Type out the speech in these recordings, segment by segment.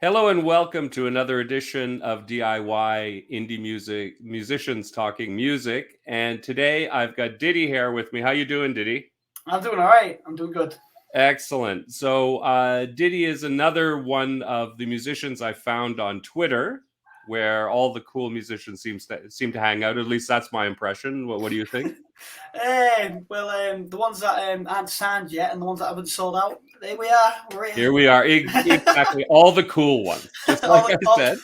Hello and welcome to another edition of DIY Indie Music Musicians Talking Music. And today I've got Diddie Hair with me. How you doing, Diddie? I'm doing all right. I'm doing good. Excellent. So Diddie is another one of the musicians I found on Twitter, where all the cool musicians seem to hang out. At least that's my impression. What do you think? The ones that aren't signed yet and the ones that haven't sold out, there we are. We're here. Here we are. Exactly. All the cool ones, just like I said.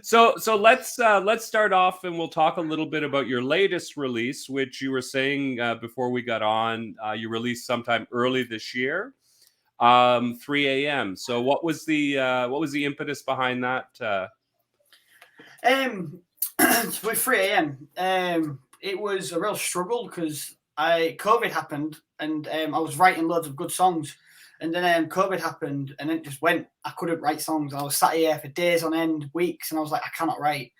So let's start off, and we'll talk a little bit about your latest release, which you were saying before we got on. You released sometime early this year, 3 a.m. So what was the impetus behind that? With 3 a.m. It was a real struggle because COVID happened and I was writing loads of good songs, and then COVID happened and it just went. I couldn't write songs. I was sat here for days on end, weeks, and I was like, I cannot write.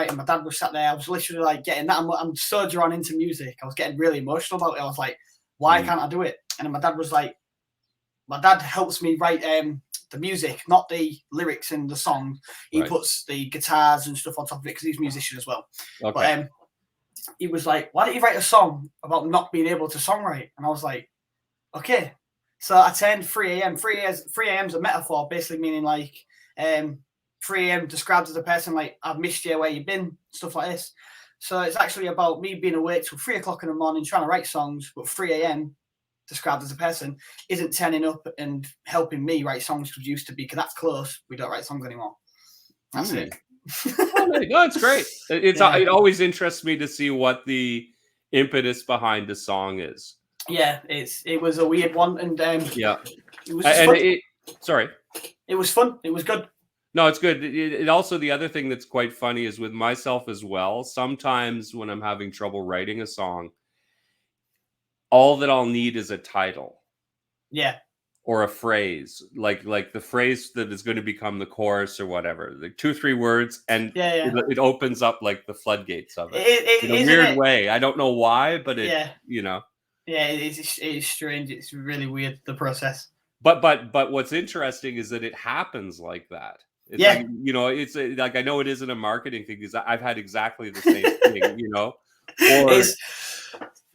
And my dad was sat there. I was literally like getting that. I'm so drawn into music. I was getting really emotional about it. I was like, why can't I do it? And then my dad was like, my dad helps me write the music, not the lyrics in the song. He puts the guitars and stuff on top of it because he's a musician as well. Okay. But he was like, why don't you write a song about not being able to songwrite? And I was like, okay. So I turned 3 a.m. 3 a.m. is a metaphor, basically meaning like 3 a.m. described as a person like, I've missed you, where you've been, stuff like this. So it's actually about me being awake till 3 o'clock in the morning trying to write songs, but 3 a.m. described as a person isn't turning up and helping me write songs because used to be, because that's close. We don't write songs anymore. That's it. No, it's great. It always interests me to see what the impetus behind the song is. Yeah, it was a weird one, and it was sorry. It was fun. It was good. No, it's good. It also, the other thing that's quite funny is with myself as well. Sometimes when I'm having trouble writing a song, all that I'll need is a title. Yeah. Or a phrase, like the phrase that is going to become the chorus or whatever, like 2-3 words, and it opens up like the floodgates of it in a weird way. I don't know why, but it is strange. It's really weird, the process. But what's interesting is that it happens like that. It's like, it's like, I know it isn't a marketing thing because I've had exactly the same thing, or.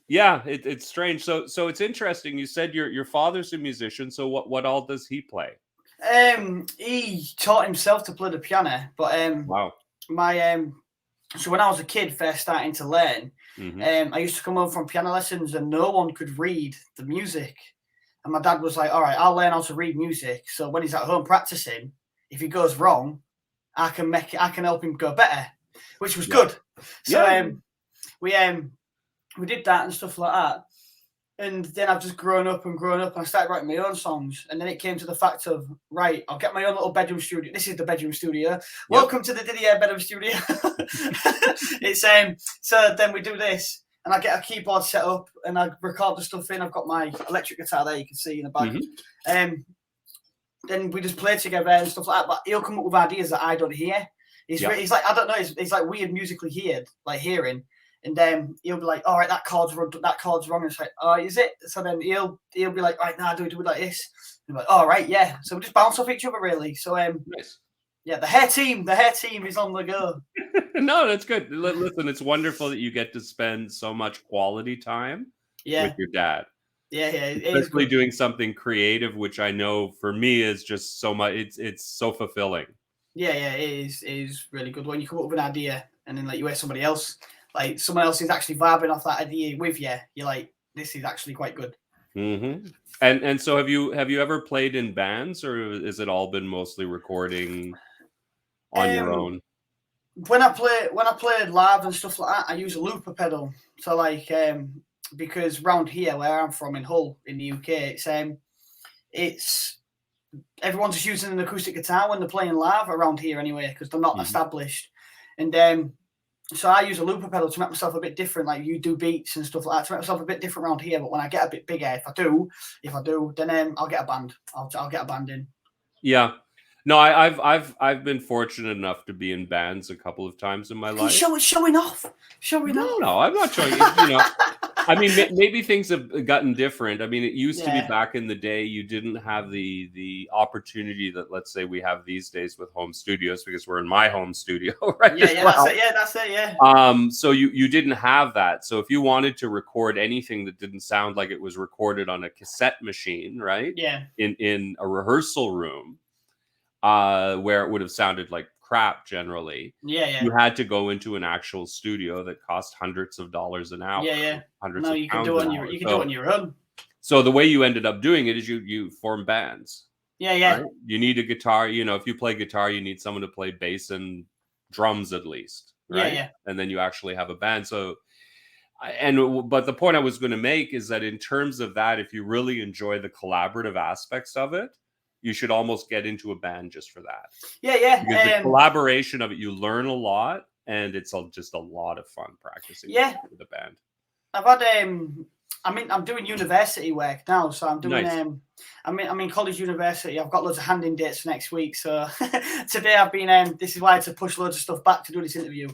Yeah, it's strange. So it's interesting. You said your father's a musician. So what all does he play? He taught himself to play the piano. But wow. So when I was a kid, first starting to learn, I used to come home from piano lessons and no one could read the music. And my dad was like, "All right, I'll learn how to read music. So when he's at home practicing, if he goes wrong, I can help him go better," which was good. So we did that and stuff like that. And then I've just grown up and I started writing my own songs. And then it came to the fact of, right, I'll get my own little bedroom studio. This is the bedroom studio. Yep. Welcome to the Diddie Hair bedroom studio. So then we do this. And I get a keyboard set up and I record the stuff in. I've got my electric guitar there, you can see in the back. Then we just play together and stuff like that. But he'll come up with ideas that I don't hear. He's like, I don't know, he's like weird musically hearing. And then he'll be like, all right, that chord's wrong. And it's like, oh, is it? So then he'll be like, right, now do it like this. And I'm like, all right, yeah. So we just bounce off each other, really. So nice. Yeah, the hair team is on the go. No, that's good. Listen, it's wonderful that you get to spend so much quality time with your dad. Yeah, especially doing something creative, which I know for me is just so much. It's so fulfilling. Yeah, it is really good when you come up with an idea and then like you hear somebody else. Like someone else is actually vibing off that idea with you. You're like, this is actually quite good. And so have you ever played in bands, or has it all been mostly recording on your own? When I played live and stuff like that, I use a looper pedal. So like because around here where I'm from in Hull in the UK, it's everyone's just using an acoustic guitar when they're playing live around here anyway, because they're not established. And so I use a looper pedal to make myself a bit different. Like you do beats and stuff like that to make myself a bit different around here. But when I get a bit bigger, if I do, then I'll get a band. I'll get a band in. Yeah. No, I've been fortunate enough to be in bands a couple of times in my life. Showing off. No, I'm not showing it. You know, I mean, maybe things have gotten different. I mean, it used to be back in the day, you didn't have the opportunity that, let's say, we have these days with home studios, because we're in my home studio, right? Yeah, that's it. Yeah. So you didn't have that. So if you wanted to record anything that didn't sound like it was recorded on a cassette machine, right? Yeah. In a rehearsal room, where it would have sounded like crap generally. Yeah. You had to go into an actual studio that cost hundreds of dollars an hour. Yeah. Hundreds No, of you can pounds do it an on your hour. you can do it on your own. So the way you ended up doing it is you form bands. Yeah. Right? You need a guitar. You know, if you play guitar, you need someone to play bass and drums at least. Right. Yeah. And then you actually have a band. So, but the point I was going to make is that in terms of that, if you really enjoy the collaborative aspects of it, you should almost get into a band just for that. Yeah. Because the collaboration of it, you learn a lot, and it's just a lot of fun practicing with the band. I've had I'm doing university work now, so I'm doing I'm in college university. I've got loads of handing dates for next week. So today I've been this is why I had to push loads of stuff back to do this interview.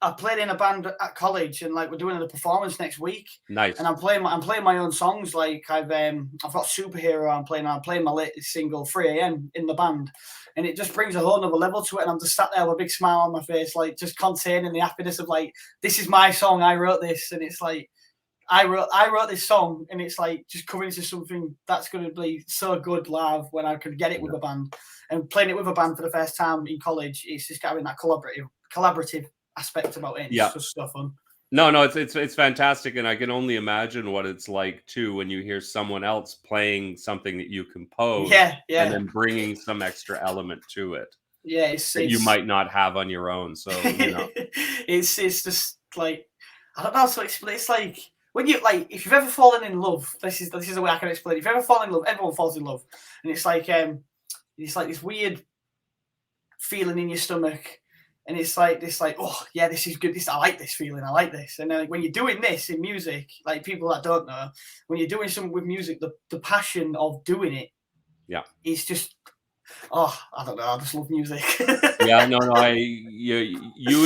I played in a band at college, and like we're doing a performance next week. Nice. And I'm playing my own songs. Like I've got Superhero. I'm playing my latest single 3 a.m. in the band, and it just brings a whole nother level to it. And I'm just sat there with a big smile on my face, like just containing the happiness of like, this is my song. I wrote this, and it's like I wrote this song, and it's like just coming into something that's going to be so good live when I could get it with a band. And playing it with a band for the first time in college, it's just having that collaborative aspect about it. It's just so fun. No, it's fantastic, and I can only imagine what it's like too when you hear someone else playing something that you composed, and then bringing some extra element to it. Yeah, that you might not have on your own. So you know, it's just like, I don't know how to explain. It's like when you like, if you've ever fallen in love, this is the way I can explain it. If you ever fall in love, everyone falls in love, and it's like this weird feeling in your stomach. And it's like this, like, oh yeah, this is good. I like this feeling. I like this. And then like, when you're doing this in music, like people that don't know, when you're doing something with music, the passion of doing it, it's just, I don't know. I just love music. You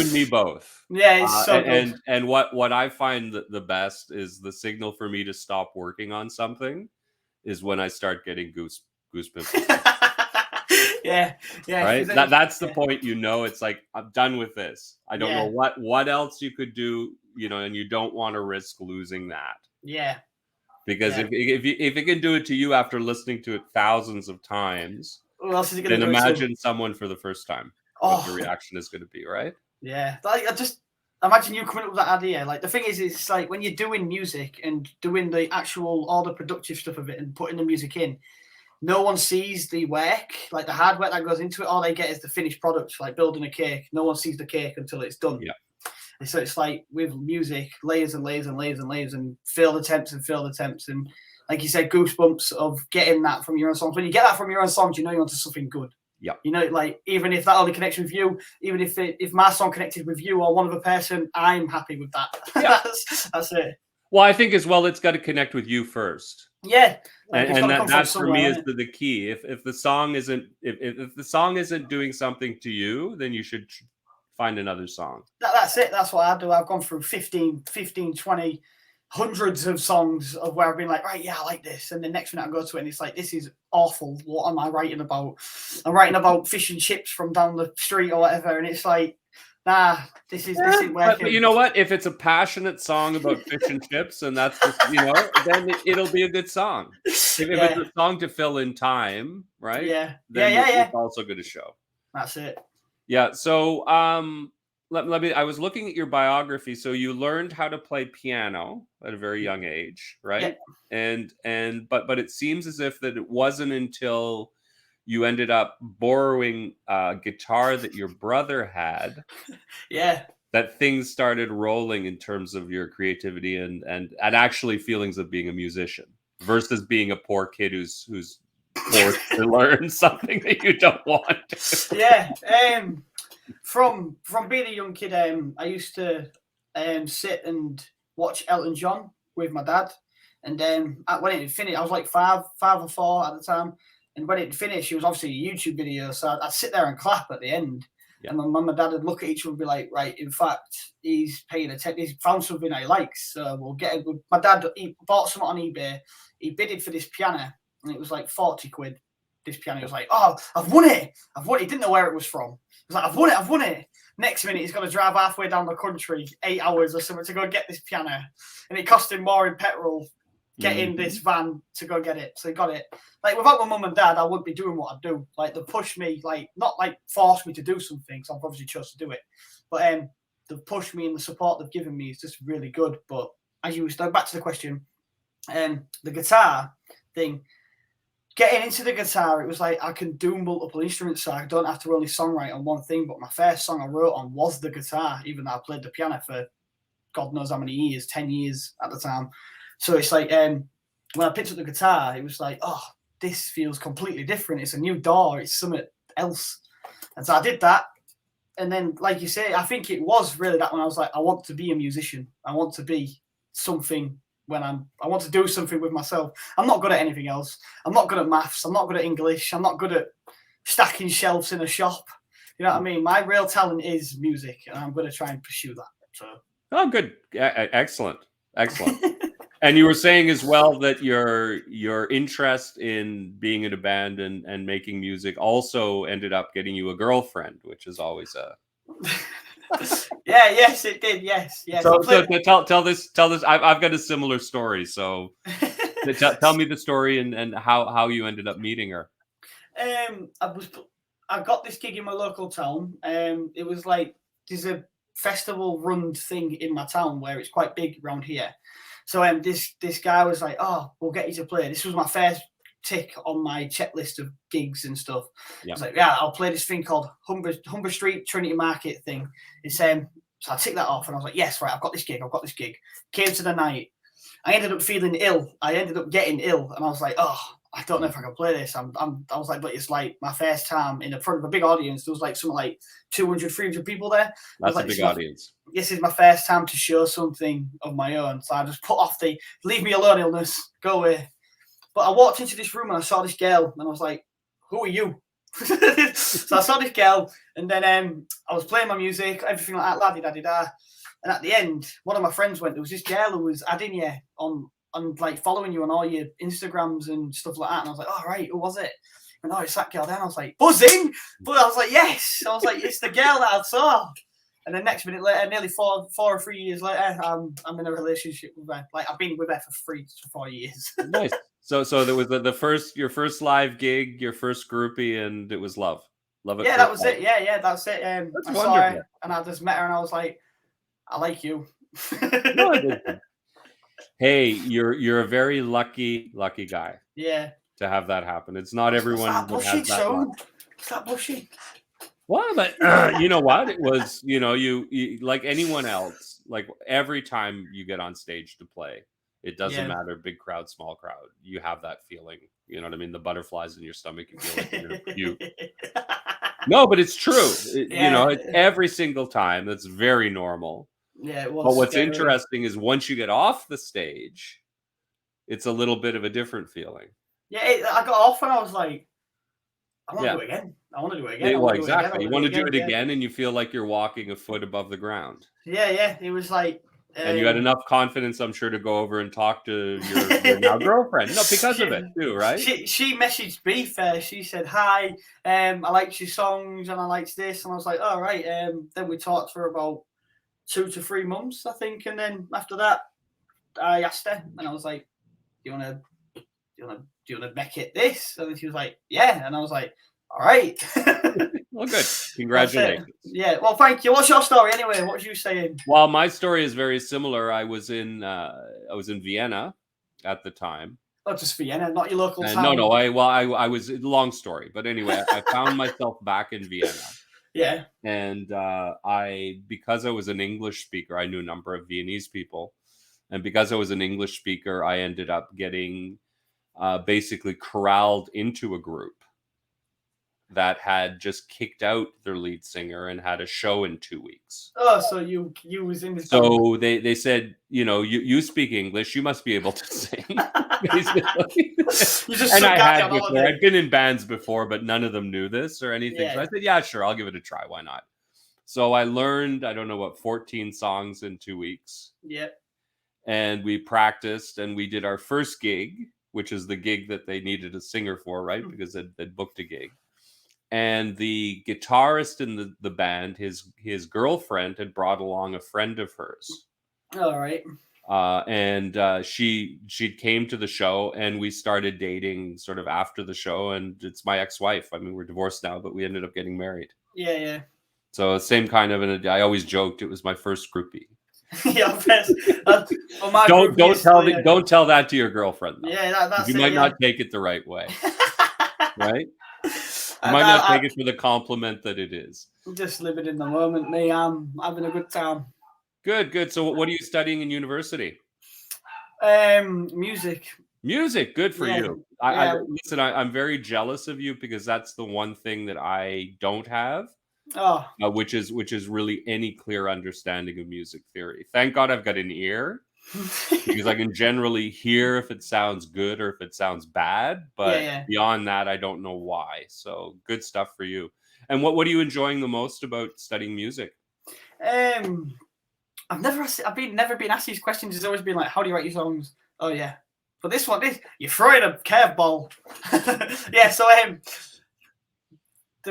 and me both. Yeah, it's so good. And what I find the best is the signal for me to stop working on something is when I start getting goosebumps. Yeah. Right. That's the point. You know, it's like, I'm done with this. I don't know what else you could do. You know, and you don't want to risk losing that. Yeah. Because if it can do it to you after listening to it thousands of times, what else is it going then imagine someone for the first time. What the reaction is going to be, right? Yeah. Like, I just imagine you coming up with that idea. Like the thing is, it's like when you're doing music and doing the actual all the productive stuff of it and putting the music in. No one sees the work, like the hard work that goes into it. All they get is the finished product, like building a cake. No one sees the cake until it's done. Yeah. And so it's like with music, layers and layers and layers and layers, and failed attempts. And like you said, goosebumps of getting that from your own songs. When you get that from your own songs, you know you're onto something good. Yeah. You know, like even if that only connects with you, even if my song connected with you or one other person, I'm happy with that. Yeah. That's it. Well, I think as well, it's got to connect with you first. Yeah. And that for me is the key. If the song isn't if the song isn't doing something to you, then you should find another song. That's it. That's what I do. I've gone through 15, 20, hundreds of songs of where I've been like, right, yeah, I like this. And the next minute I go to it and it's like, this is awful. What am I writing about? I'm writing about fish and chips from down the street or whatever. And it's like, nah, this is working. But you know what? If it's a passionate song about fish and chips, and that's just, you know, then it'll be a good song. If it's a song to fill in time, right? Yeah. Then it's also going to show. That's it. Yeah. So let me. I was looking at your biography. So you learned how to play piano at a very young age, right? Yeah. But it seems as if that it wasn't until you ended up borrowing a guitar that your brother had. Yeah. That things started rolling in terms of your creativity and actually feelings of being a musician versus being a poor kid who's forced to learn something that you don't want to. Yeah. From being a young kid, I used to sit and watch Elton John with my dad. And when it finished, I was like five or four at the time. And when it finished, it was obviously a YouTube video, so I'd sit there and clap at the end. Yeah. And my mum and dad would look at each other and be like, right, in fact, he's paying attention. He's found something he likes. So we'll get it. My dad, he bought something on eBay. He bidded for this piano, and it was like 40 quid. This piano. He was like, oh, I've won it. I've won it. He didn't know where it was from. He was like, I've won it. I've won it. Next minute, he's got to drive halfway down the country, 8 hours or something, to go get this piano. And it cost him more in petrol getting this van to go get it. So he got it. Like, without my mum and dad, I wouldn't be doing what I do. Like, they pushed me, like, not like force me to do something, so I've obviously chose to do it. But they've pushed me, and the support they've given me is just really good. But as you were back to the question, the guitar thing, getting into the guitar, it was like I can do multiple instruments, so I don't have to only songwrite on one thing. But my first song I wrote on was the guitar, even though I played the piano for God knows how many years, 10 years at the time. So it's like when I picked up the guitar, it was like, oh, this feels completely different. It's a new door. It's something else. And so I did that. And then, like you say, I think it was really that when I was like, I want to be a musician. I want to be something I want to do something with myself. I'm not good at anything else. I'm not good at maths. I'm not good at English. I'm not good at stacking shelves in a shop. You know what I mean? My real talent is music, and I'm going to try and pursue that. So. Oh, good. Excellent. And you were saying as well that your interest in being in a band and making music also ended up getting you a girlfriend, which is always a... Yes, it did. Yes. So tell this. I've got a similar story. So tell me the story and how you ended up meeting her. I got this gig in my local town. It was like there's a festival run thing in my town where it's quite big around here. So this guy was like, "Oh, we'll get you to play." This was my first tick on my checklist of gigs and stuff. Yeah. I was like, "Yeah, I'll play this thing called Humber Street Trinity Market thing." It's so I ticked that off, and I was like, "Yes, right, I've got this gig. Came to the night. I ended up feeling ill. I ended up getting ill, and I was like, "Oh, I don't know if I can play this." I was like, but it's like my first time in front of a big audience. There was like something like 200, 300 people there. That's like, a big audience. This is my first time to show something of my own. So I just put off the leave me alone illness, go away. But I walked into this room and I saw this girl, and I was like, who are you? So I saw this girl, and then I was playing my music, everything like that, la-di-da-di-da. And at the end, one of my friends went, there was this girl who was adding you on like following you on all your Instagrams and stuff like that. And I was like, oh, right, who was it? And oh, it's that girl. Then I was like, buzzing. But I was like, yes. I was like, it's the girl that I saw. And then next minute later, nearly four or 3 years later, I'm in a relationship with her. Like I've been with her for 3 to 4 years. Nice. So there was your first live gig, your first groupie, and it was love. Love it. Yeah, that was it. Yeah, that's it. That's I wonderful. saw her, and I just met her, and I was like, I like you. No, I didn't. Hey, you're a very lucky guy. Yeah. To have that happen. It's not everyone that has that luck. Is that bushy? Well, but you know what? It was, you like anyone else, like every time you get on stage to play, it doesn't matter, big crowd, small crowd. You have that feeling. You know what I mean? The butterflies in your stomach, you feel like you're going to puke. No, but it's true. It's every single time. That's very normal. Yeah, it was. But what's interesting is once you get off the stage, it's a little bit of a different feeling. Yeah, I got off and I was like, I want to do it again. I want to do it again. Well, exactly. You want to do it again, and you feel like you're walking a foot above the ground. Yeah. It was like... and you had enough confidence, I'm sure, to go over and talk to your now girlfriend. No, because of it too, right? She messaged me first. She said, hi, I liked your songs and I liked this. And I was like, all right. Then we talked for about 2 to 3 months, I think. And then after that, I asked her and I was like, do you want to make it this? And she was like, yeah. And I was like, all right. Well, good. Congratulations. Yeah. Well, thank you. What's your story anyway? What was you saying? Well, my story is very similar. I was in Vienna at the time. Oh, just Vienna, not your local town. No. I was, long story, but anyway, I found myself back in Vienna. Yeah. And because I was an English speaker, I knew a number of Viennese people. And because I was an English speaker, I ended up getting basically corralled into a group. that had just kicked out their lead singer and had a show in 2 weeks. Oh, so you was in this band. So they said, you speak English, you must be able to sing, basically. And I had before. I'd been in bands before, but none of them knew this or anything. Yeah. So I said, yeah, sure, I'll give it a try. Why not? So I learned, I don't know what, 14 songs in 2 weeks. Yeah. And we practiced and we did our first gig, which is the gig that they needed a singer for, right? Because they'd booked a gig. And the guitarist in the band, his girlfriend had brought along a friend of hers. All right. And she came to the show and we started dating sort of after the show, and it's my ex-wife. I mean, we're divorced now, but we ended up getting married. Yeah. So same kind of, and I always joked it was my first groupie. Yeah, don't tell that to your girlfriend, though. Yeah, that's you might not take it the right way. Right? You might not take it for the compliment that it is. I'm just living in the moment, me. I'm having a good time. Good. So what are you studying in university? Music. Music. Good for you. Listen, I'm very jealous of you because that's the one thing that I don't have. Which is really any clear understanding of music theory. Thank God I've got an ear because I can generally hear if it sounds good or if it sounds bad. But beyond that, I don't know why. So good stuff for you. And what are you enjoying the most about studying music? I've never been asked these questions. It's always been like, how do you write your songs? Oh yeah, but this one, you're throwing a curveball. Yeah. So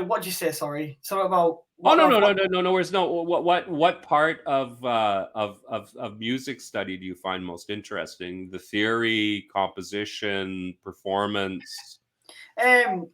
what did you say? Sorry. Something about. No worries. No. What part of music study do you find most interesting? The theory, composition, performance. The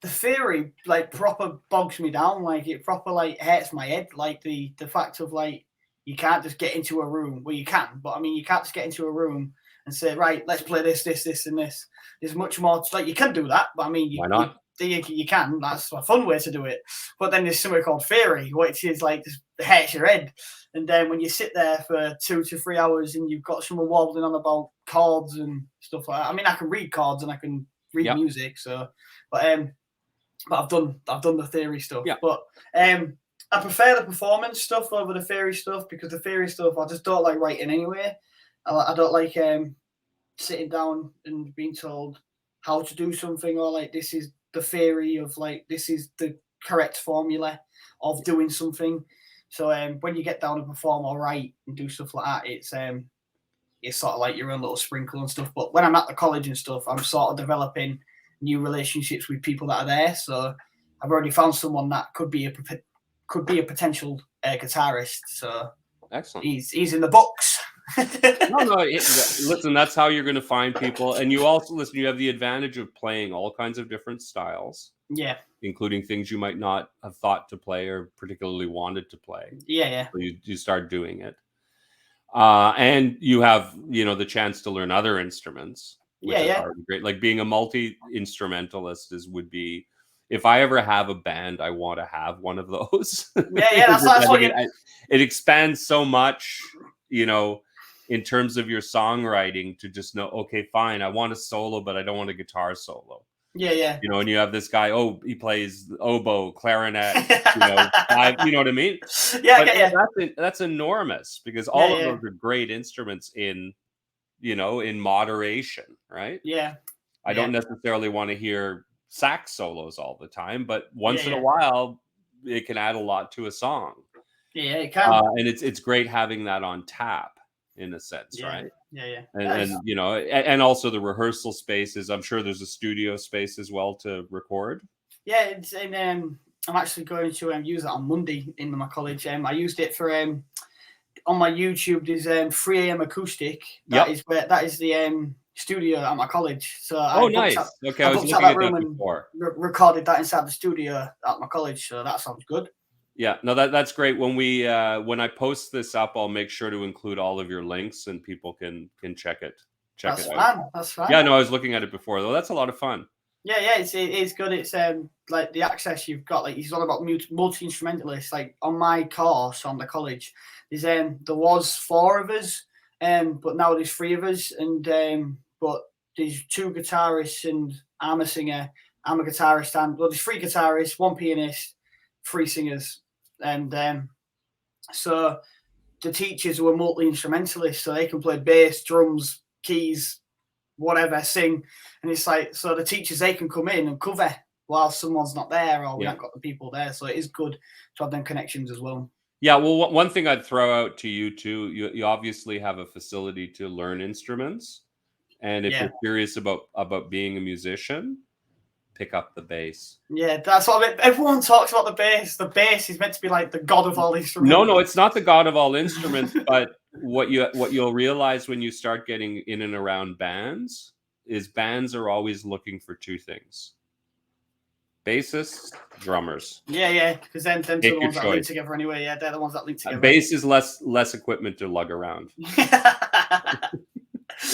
theory like proper bogs me down. Like it proper like hurts my head. Like the fact of like you can't just get into a room. Well, you can, but I mean you can't just get into a room and say, right, let's play this, and this. There's much more. Like you can do that, but I mean, why not? You can. That's a fun way to do it. But then there's something called theory, which is like just hurts your head. And then when you sit there for 2 to 3 hours and you've got someone wobbling on about chords and stuff like that. I mean, I can read chords and I can read music. So, but I've done the theory stuff. Yeah. But I prefer the performance stuff over the theory stuff because the theory stuff I just don't like writing anyway. I don't like sitting down and being told how to do something or like this is the theory of like this is the correct formula of doing something. So when you get down and perform or write and do stuff like that, it's sort of like your own little sprinkle and stuff. But when I'm at the college and stuff, I'm sort of developing new relationships with people that are there. So I've already found someone that could be a potential guitarist. So excellent. He's in the books. Listen, that's how you're going to find people. And you also, you have the advantage of playing all kinds of different styles. Yeah. Including things you might not have thought to play or particularly wanted to play. Yeah. So you start doing it. And you have, the chance to learn other instruments. Which is already great. Like being a multi-instrumentalist would be, if I ever have a band, I want to have one of those. Yeah. That's what it expands so much, in terms of your songwriting to just know, okay, fine, I want a solo, but I don't want a guitar solo. Yeah. And you have this guy, he plays oboe, clarinet, you know what I mean? Yeah. That's enormous because all of those are great instruments in moderation, right? Yeah. I don't necessarily want to hear sax solos all the time, but once in a while, it can add a lot to a song. Yeah, it can. And it's great having that on tap in a sense, right? Yeah. And also the rehearsal spaces. I'm sure there's a studio space as well to record. Yeah, it's in. I'm actually going to use it on Monday in my college. I used it for on my YouTube. There's 3 a.m. acoustic. That is the studio at my college. So nice. Okay, I was looking at that before. Recorded that inside the studio at my college. So that sounds good. Yeah, no, that's great. When when I post this up, I'll make sure to include all of your links and people can check it. That's fine. That's fine. Yeah, no, I was looking at it before though. That's a lot of fun. Yeah, it's good. It's like the access you've got. Like it's all about multi-instrumentalists. Like on my course on the college, there was 4 of us, but now there's 3 of us, and but there's 2 guitarists and I'm a singer, I'm a guitarist, and well, there's 3 guitarists, 1 pianist, 3 singers, and so the teachers were multi-instrumentalists, so they can play bass, drums, keys, whatever, sing, and it's like, so the teachers, they can come in and cover while someone's not there, or we haven't got the people there, so it is good to have them connections as well. Yeah, well, one thing I'd throw out to you too, you obviously have a facility to learn instruments, and if you're curious about being a musician, pick up the bass. Yeah, that's what I mean. Everyone talks about the bass. The bass is meant to be like the god of all instruments. No, it's not the god of all instruments, but what you'll realize when you start getting in and around bands is bands are always looking for 2 things: bassists, drummers. Yeah, because then are the ones that link together anyway. Yeah, they're the ones that link together. Bass is less equipment to lug around.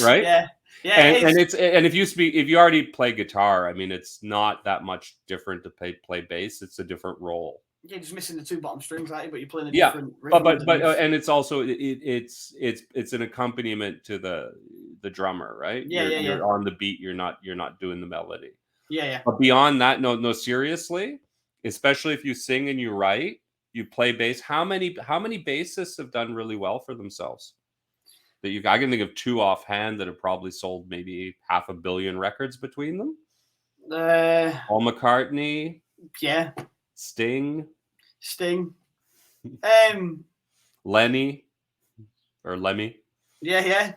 Right? Yeah. Yeah, and if you already play guitar, I mean, it's not that much different to play bass. It's a different role. You're just missing the 2 bottom strings, right? But you're playing a different rhythm. But and it's also it's an accompaniment to the drummer, right? You're on the beat. You're not doing the melody. Yeah. But beyond that, no, seriously, especially if you sing and you write, you play bass. How many bassists have done really well for themselves? I can think of 2 offhand that have probably sold maybe 500 million records between them. Paul McCartney. Yeah. Sting. Lenny or Lemmy. Yeah.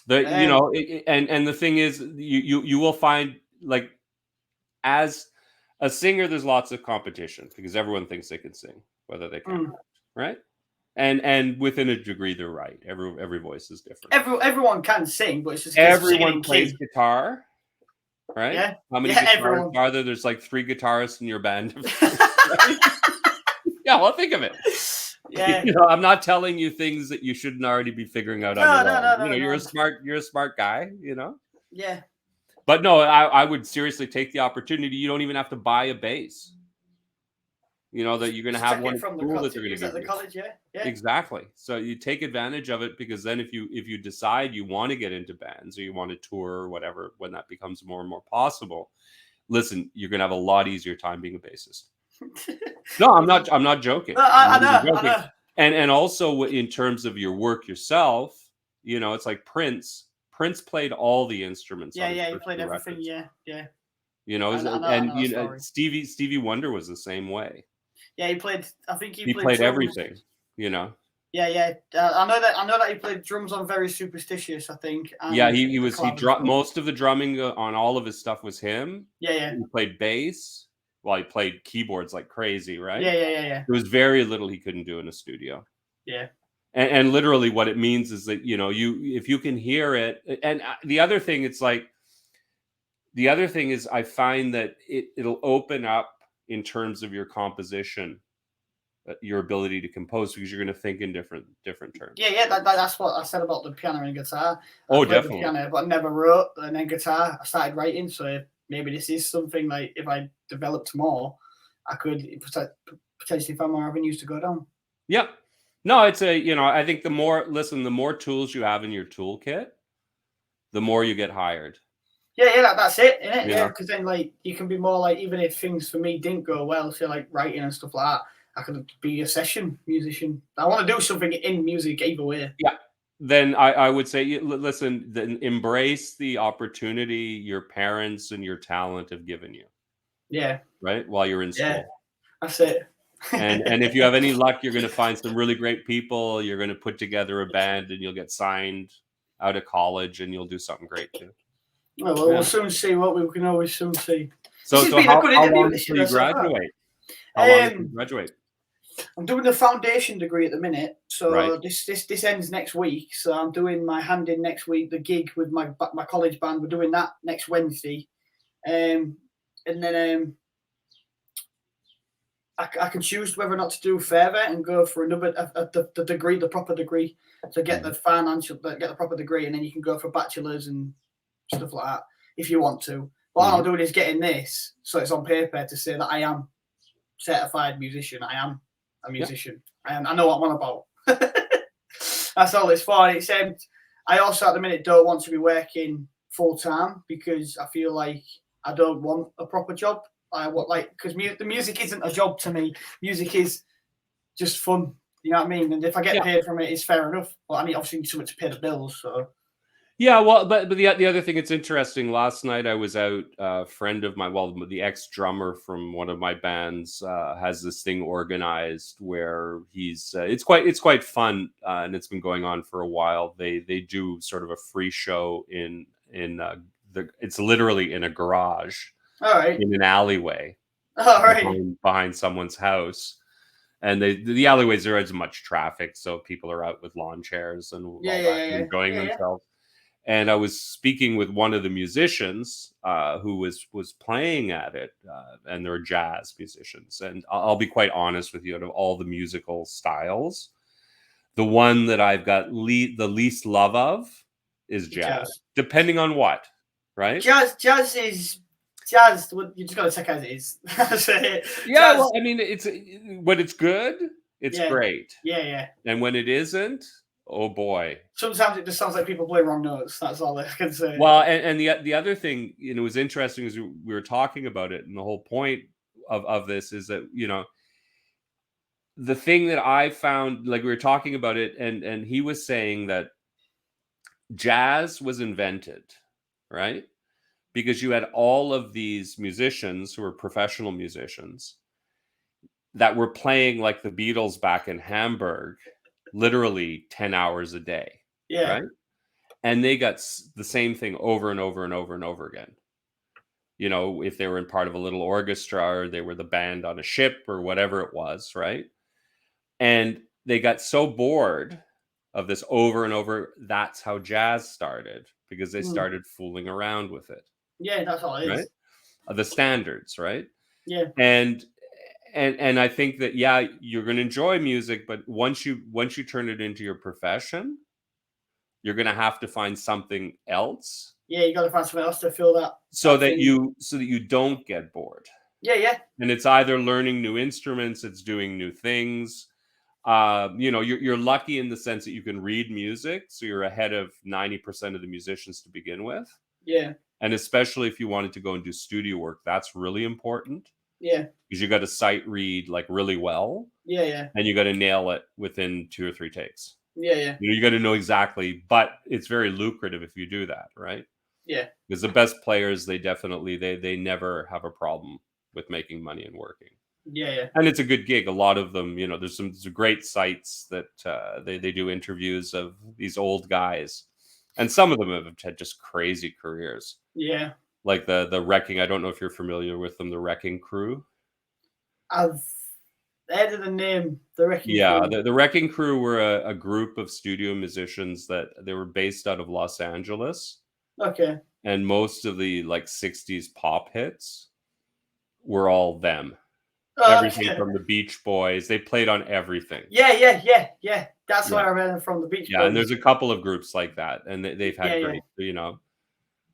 You know, and the thing is, you will find, like, as a singer, there's lots of competition because everyone thinks they can sing, whether they can, right? And within a degree, they're right. Every voice is different. Everyone can sing, but it's just everyone plays guitar, right? Yeah. How many guitarists are there? There's like 3 guitarists in your band. Right? Yeah, well, think of it. Yeah. You know, I'm not telling you things that you shouldn't already be figuring out on your own. You're a smart guy. You know. Yeah. But no, I would seriously take the opportunity. You don't even have to buy a bass. You know that you're going to have one from tool that they're going to give at the you. college, yeah. Exactly. So you take advantage of it, because then if you decide you want to get into bands or you want to tour or whatever, when that becomes more and more possible, listen, you're going to have a lot easier time being a bassist. No, I'm not joking. I know. And also in terms of your work yourself, you know, it's like Prince played all the instruments. Yeah, he played everything. Records. Yeah. You know, you know, Stevie Wonder was the same way. Yeah, he played. I think he played everything. You know. Yeah. I know that he played drums on Very Superstitious, I think. Yeah, he dropped most of the drumming on all of his stuff was him. Yeah. He played bass. Well, he played keyboards like crazy, right? Yeah. There was very little he couldn't do in a studio. Yeah. And literally what it means is that, you know, if you can hear it, and the other thing is I find that it'll open up in terms of your composition, your ability to compose, because you're going to think in different terms. Yeah. That's what I said about the piano and guitar. Oh, definitely. The piano, but I never wrote, and then guitar, I started writing. So maybe this is something like, if I developed more, I could potentially find more avenues to go down. Yeah. No, it's I think the more tools you have in your toolkit, the more you get hired. Yeah, that's it, isn't it? Yeah, because then, like, you can be more like, even if things for me didn't go well, say like writing and stuff like that, I could be a session musician. I want to do something in music either way. Yeah. Then I would say, listen, then embrace the opportunity your parents and your talent have given you. Yeah. Right? While you're in school. Yeah, that's it. and if you have any luck, you're going to find some really great people. You're going to put together a band, and you'll get signed out of college, and you'll do something great too. Well, we'll soon see. What we can always soon see. So how long until you graduate? How long until you graduate? I'm doing the foundation degree at the minute. So this ends next week. So I'm doing my hand in next week, the gig with my college band. We're doing that next Wednesday. And then I can choose whether or not to do further and go for another the degree, the proper degree, to get the proper degree, and then you can go for bachelor's and stuff like that if you want to. But all I'm doing is getting this, so it's on paper to say that I am certified musician. I am a musician. Yeah. I know what I'm on about. That's all it's for. It's I also at the minute don't want to be working full time, because I feel like I don't want a proper job. I want because the music isn't a job to me. Music is just fun. You know what I mean? And if I get paid from it, it's fair enough. But I need obviously something to pay the bills. So Yeah, well, but the other thing, it's interesting. Last night I was out. A friend of mine, well, the ex drummer from one of my bands, has this thing organized where he's. It's quite fun, and it's been going on for a while. They do sort of a free show in it's literally in a garage, all right, in an alleyway, all right, behind someone's house. And the alleyways, there isn't much traffic, so people are out with lawn chairs and all that, enjoying themselves. And I was speaking with one of the musicians who was playing at it, and they're jazz musicians. And I'll be quite honest with you, out of all the musical styles, the one that I've got the least love of is jazz. Depending on what, right? Jazz is jazz. You just got to take it as it is. Yeah, well, I mean, when it's good, it's great. Yeah. And when it isn't, oh boy. Sometimes it just sounds like people play wrong notes. That's all I can say. Well, and the other thing, was interesting is we were talking about it, and the whole point of this is that, the thing that I found, like we were talking about it, and he was saying that jazz was invented, right? Because you had all of these musicians who were professional musicians that were playing like the Beatles back in Hamburg, literally 10 hours a day. Yeah. Right. And they got the same thing over and over and over and over again. If they were in part of a little orchestra, or they were the band on a ship, or whatever it was. Right. And they got so bored of this over and over. That's how jazz started, because they started fooling around with it. Yeah, that's all it is. Right? The standards, right? Yeah. And I think that, you're going to enjoy music, but once you turn it into your profession, you're going to have to find something else. Yeah, you got to find something else to fill that. So that you don't get bored. Yeah. And it's either learning new instruments, it's doing new things. You're lucky in the sense that you can read music, so you're ahead of 90% of the musicians to begin with. Yeah. And especially if you wanted to go and do studio work, that's really important. Yeah. Because you got to sight read like really well. Yeah. And you got to nail it within 2 or 3 takes. Yeah. You got to know exactly, but it's very lucrative if you do that, right? Yeah. Because the best players, they definitely, they never have a problem with making money and working. Yeah. And it's a good gig. A lot of them, there's some great sites that they do interviews of these old guys. And some of them have had just crazy careers. Yeah. Like the Wrecking. I don't know if you're familiar with them, the Wrecking Crew. I've heard of the name, the Wrecking Crew. Yeah, the Wrecking Crew were a group of studio musicians that they were based out of Los Angeles. Okay. And most of the 60s pop hits were all them. Everything from the Beach Boys. They played on everything. Yeah. That's where I read them from, the Beach Boys. Yeah, and there's a couple of groups like that, and they've had great.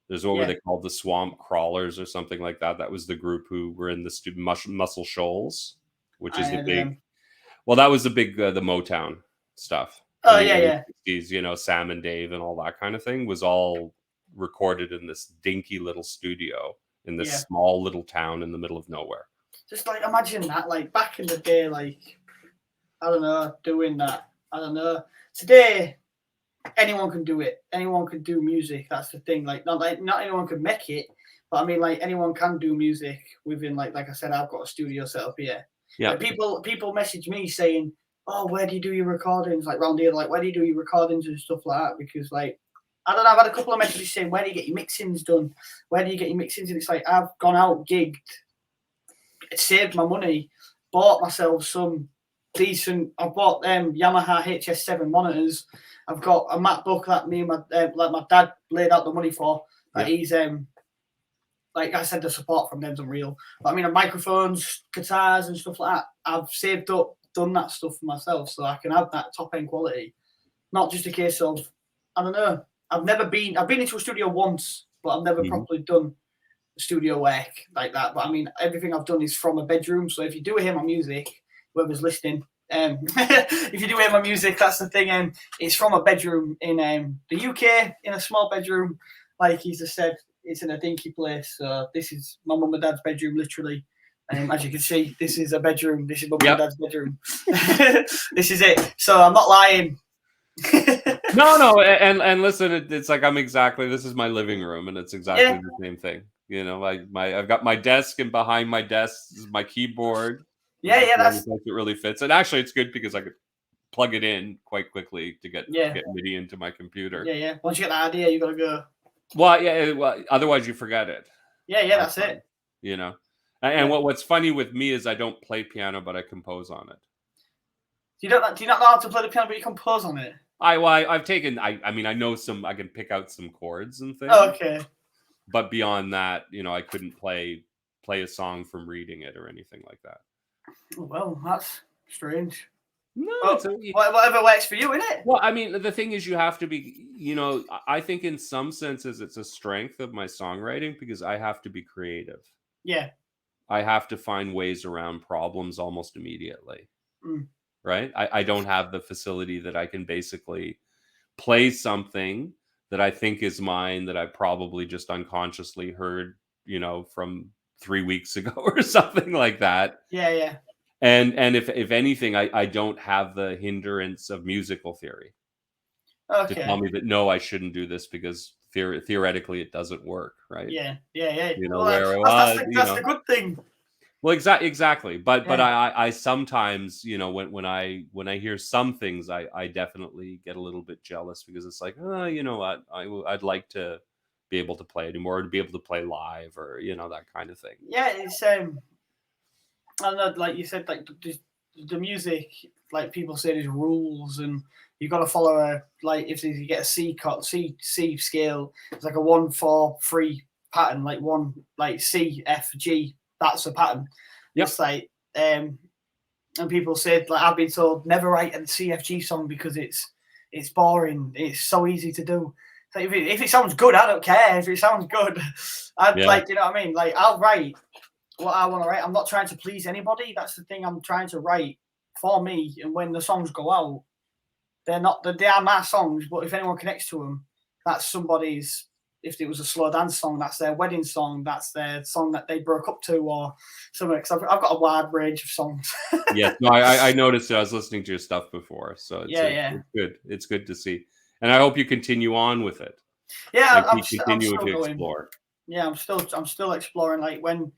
There's what were they called, the Swamp Crawlers or something like that. That was the group who were in the Muscle Shoals, which is the big. Well, that was the big the Motown stuff. Oh yeah. 60s, Sam and Dave and all that kind of thing was all recorded in this dinky little studio in this small little town in the middle of nowhere. Just imagine that, back in the day, I don't know, doing that. I don't know. Today, anyone can do it. Anyone can do music. That's the thing. Not anyone can make it, but I mean, anyone can do music within, like I said, I've got a studio set up here. Yeah. People message me saying, "Oh, where do you do your recordings?" Round here, where do you do your recordings and stuff like that? Because I don't know. I've had a couple of messages saying, "Where do you get your mixings done? Where do you get your mixings?" And it's I've gone out, gigged, saved my money, bought myself some decent. I bought Yamaha HS7 monitors. I've got a MacBook that me and my dad laid out the money for. He's like I said, the support from them's unreal. But I mean, microphones, guitars, and stuff like that. I've saved up, done that stuff for myself, so I can have that top end quality. Not just a case of, I don't know. I've been into a studio once, but I've never properly done studio work like that. But I mean, everything I've done is from a bedroom. So if you do hear my music, whoever's listening, if you do hear my music, that's the thing. It's from a bedroom in the UK, in a small bedroom, like he just said. it's in a dinky place. So this is my mum and dad's bedroom, literally. As you can see, this is a bedroom. This is mum and dad's bedroom. This is it. So I'm not lying. No, and listen, it's like this is my living room, and it's exactly the same thing. You know, I've got my desk, and behind my desk is my keyboard. That's it really fits. And actually, it's good because I could plug it in quite quickly to get MIDI into my computer. Yeah. Once you get the idea, you gotta go. Well, otherwise you forget it. Yeah, that's it. You know, and what's funny with me is I don't play piano, but I compose on it. Do you not know how to play the piano, but you compose on it? I've taken. I mean, I know some. I can pick out some chords and things. Oh, okay. But beyond that, I couldn't play a song from reading it or anything like that. Well, that's strange. No, whatever works for you, isn't it? Well, I mean, the thing is, you have to be. I think in some senses it's a strength of my songwriting because I have to be creative. Yeah. I have to find ways around problems almost immediately. Right? I don't have the facility that I can basically play something that I think is mine that I probably just unconsciously heard, from 3 weeks ago or something like that. Yeah. And if anything, I don't have the hindrance of musical theory to tell me that no, I shouldn't do this because theoretically it doesn't work, right? Yeah. That's the good thing. Well, exactly. But I sometimes, when I hear some things, I definitely get a little bit jealous because it's like, oh, you know what, I'd like to be able to play anymore, or to be able to play live, or that kind of thing. Yeah, it's I know, like you said, like the music, like people say there's rules and you've got to follow if you get a C scale, it's like a 1-4-3 pattern, like 1 like C F G. That's a pattern. Yep. It's like and people said, like, I've been told never write a CFG song because it's boring. It's so easy to do. So if it sounds good, I don't care. If it sounds good, like, you know what I mean? Like, I'll write what I want to write. I'm not trying to please anybody. That's the thing. I'm trying to write for me. And when the songs go out, they are my songs. But if anyone connects to them, that's somebody's. If it was a slow dance song, that's their wedding song. That's their song that they broke up to, or something. Because I've got a wide range of songs. Yes, no, I noticed it. I was listening to your stuff before, so it's good. It's good to see, and I hope you continue on with it. Yeah, I'm continuing to explore. Yeah, I'm still exploring. Like when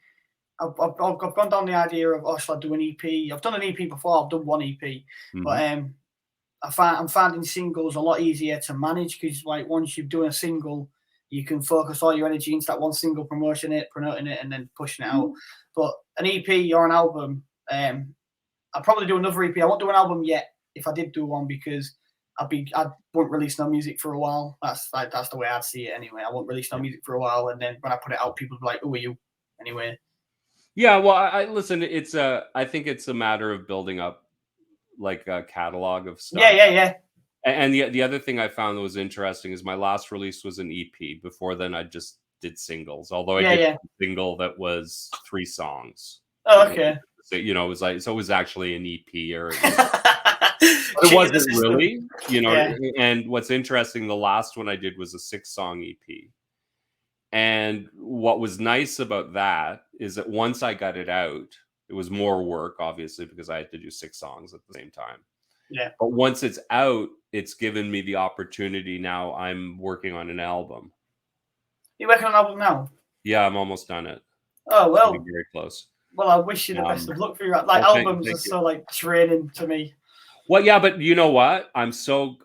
I've gone down the idea of should I do an EP? I've done an EP before. I've done one EP, but I'm finding singles a lot easier to manage because like once you've done a single, you can focus all your energy into that one single, promoting it, and then pushing it out. But an EP or an album, I'll probably do another EP. I won't do an album yet if I did do one because I won't release no music for a while. That's the way I'd see it anyway. I won't release no music for a while, and then when I put it out, people will be like, "Who are you?" Anyway. Yeah, well, I listen. I think it's a matter of building up like a catalog of stuff. Yeah. And the other thing I found that was interesting is my last release was an EP. Before then, I just did singles. Although I did a single that was 3 songs. Oh, okay. So, it was like it was actually an EP, or it wasn't really, And what's interesting, the last one I did was a 6-song EP. And what was nice about that is that once I got it out, it was more work, obviously, because I had to do 6 songs at the same time. Yeah. But once it's out, it's given me the opportunity. Now I'm working on an album. You're working on an album now? Yeah, I'm almost done it. Oh, well. Very close. Well, I wish you the best of luck for your albums are so like draining to me. Well, yeah, but you know what? I'm so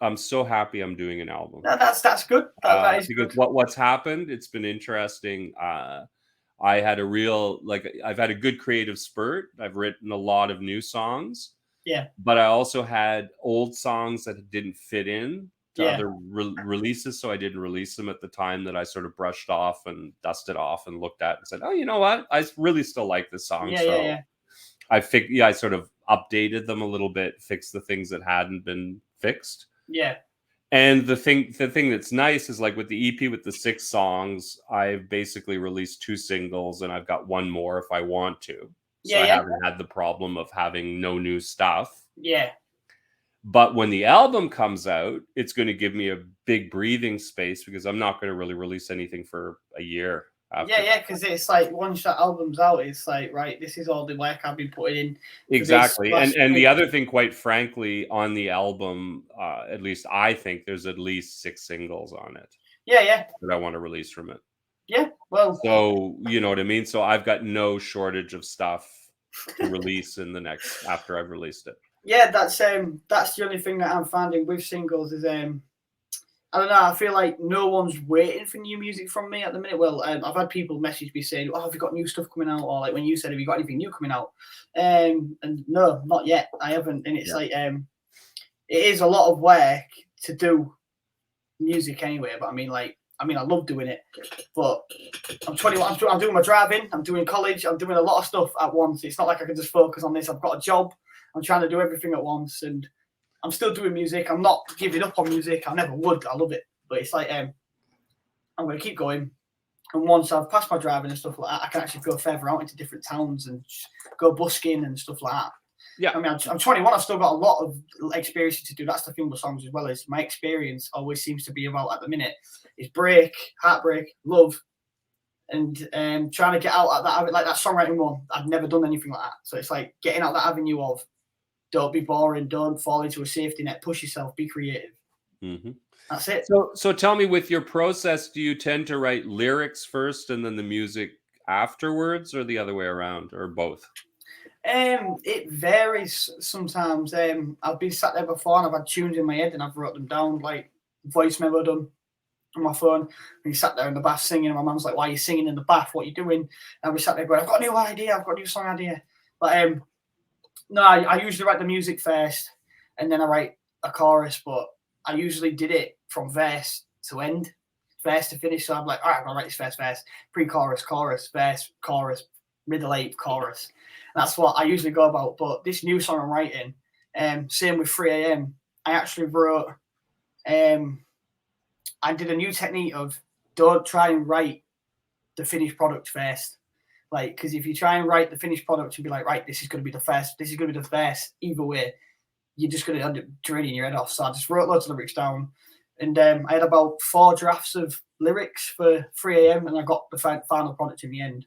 happy I'm doing an album. No, that's good. That is because good. What's happened, it's been interesting. I had I've had a good creative spurt. I've written a lot of new songs. Yeah. But I also had old songs that didn't fit in to other releases, so I didn't release them at the time that I sort of brushed off and dusted off and looked at and said, "Oh, you know what? I really still like this song." I sort of updated them a little bit, fixed the things that hadn't been fixed. Yeah. And the thing that's nice is like with the EP with the 6 songs, I've basically released 2 singles and I've got 1 more if I want to. So I haven't had the problem of having no new stuff. Yeah. But when the album comes out, it's going to give me a big breathing space because I'm not going to really release anything for a year after. Yeah, because it's like once that album's out, it's like, right, this is all the work I've been putting in. Exactly. And the other thing, quite frankly, on the album, at least I think there's at least 6 singles on it. Yeah. That I want to release from it. Yeah, well. So, you know what I mean? So I've got no shortage of stuff to release in the next, after I've released it. Yeah, that's the only thing that I'm finding with singles is I don't know. I feel like no one's waiting for new music from me at the minute. Well, I've had people message me saying, "Oh, have you got new stuff coming out?" Or like when you said, "Have you got anything new coming out?" And no, not yet. I haven't. And it's like it is a lot of work to do music anyway. But I mean, I love doing it. But I'm 21. I'm doing my driving. I'm doing college. I'm doing a lot of stuff at once. It's not like I can just focus on this. I've got a job. I'm trying to do everything at once, and I'm still doing music. I'm not giving up on music. I never would. I love it. But it's like I'm going to keep going. And once I've passed my driving and stuff like that, I can actually go further out into different towns and go busking and stuff like that. Yeah. I mean, I'm 21. I've still got a lot of experience to do. That's the thing with songs as well. Is my experience always seems to be about at the minute is break, heartbreak, love, and trying to get out at that, like that songwriting one. I've never done anything like that. So it's like getting out that avenue of don't be boring, don't fall into a safety net, push yourself, be creative. Mm-hmm. That's it. So tell me, with your process, do you tend to write lyrics first and then the music afterwards, or the other way around, or both? It varies sometimes. I've been sat there before and I've had tunes in my head and I've wrote them down, like voice memo done on my phone. And you sat there in the bath singing, and my mum's like, "Why are you singing in the bath? What are you doing?" And we sat there going, "I've got a new idea. I've got a new song idea." But no, I usually write the music first, and then I write a chorus. But I usually did it from verse to end, verse to finish. So I'm like, all right, I'm gonna write this first verse, pre-chorus, chorus, verse, chorus, middle eight, chorus. And that's what I usually go about. But this new song I'm writing, same with 3 a.m. I actually wrote, I did a new technique of don't try and write the finished product first. Like, because if you try and write the finished product and be like, right, this is going to be the first, this is going to be the first, either way, you're just going to end up draining your head off. So I just wrote loads of lyrics down, and I had about 4 drafts of lyrics for 3 a.m. and I got the final product in the end.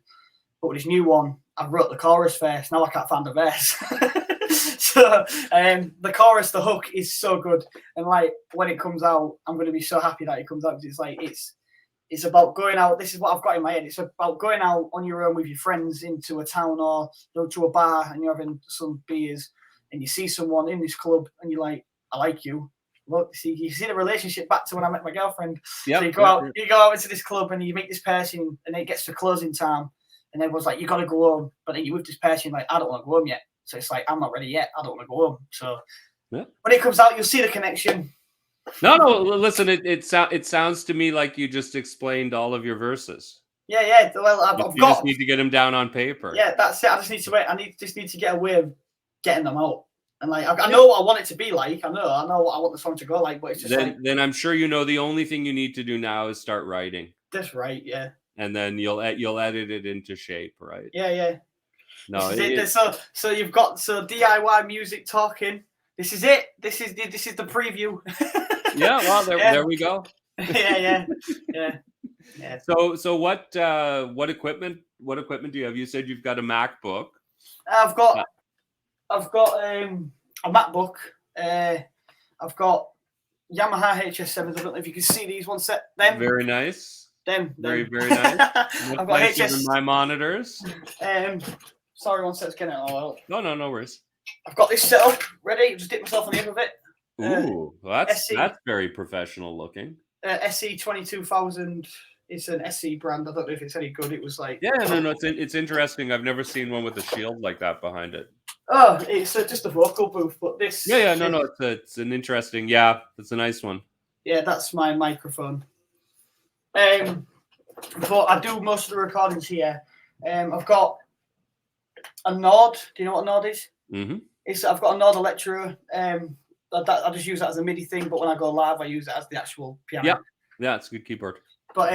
But with this new one, I wrote the chorus first. Now I can't find the verse. So the chorus, the hook is so good, and like when it comes out, I'm going to be so happy that it comes out, because it's like it's about going out. This is what I've got in my head. It's about going out on your own with your friends into a town or go to a bar and you're having some beers and you see someone in this club and you're like, I like you. Look, you see the relationship back to when I met my girlfriend. Yep, so you go out into this club and you meet this person and it gets to closing time and everyone's like, you got to go home. But then you're with this person, like, I don't want to go home yet. So it's like, I'm not ready yet. I don't want to go home. So when it comes out, you'll see the connection. No, listen, it sounds to me like you just explained all of your verses. Yeah. Well, you just need to get them down on paper. Yeah, that's it. I just need to wait. Just need to get a way of getting them out. And like, I know what I want it to be like. I know what I want the song to go like. But it's just then I'm sure you know the only thing you need to do now is start writing. That's right. Yeah. And then you'll edit it into shape, right? Yeah. No. So you've got DIY music talking. This is it. This is the preview. Yeah, well, there we go. Yeah. So what equipment do you have? You said you've got a MacBook. I've got a MacBook. I've got Yamaha HS7s. I don't know if you can see these one set. Them. Very nice. Them. Very nice. I've got HS. My monitors. Sorry, one set's getting it all out. No worries. I've got this set up ready. Just dip myself on the end of it. Ooh, that's very professional looking. SE 22,000. It's an SE brand. I don't know if it's any good. It was like it's interesting. I've never seen one with a shield like that behind it. Oh, it's just a vocal booth, but this. Yeah. No. It's an interesting. Yeah, it's a nice one. Yeah, that's my microphone. But I do most of the recordings here. I've got a Nord. Do you know what a Nord is? Mm-hmm. I've got a Nord Electro. I just use that as a MIDI thing, but when I go live, I use it as the actual piano. Yeah, it's a good keyboard. But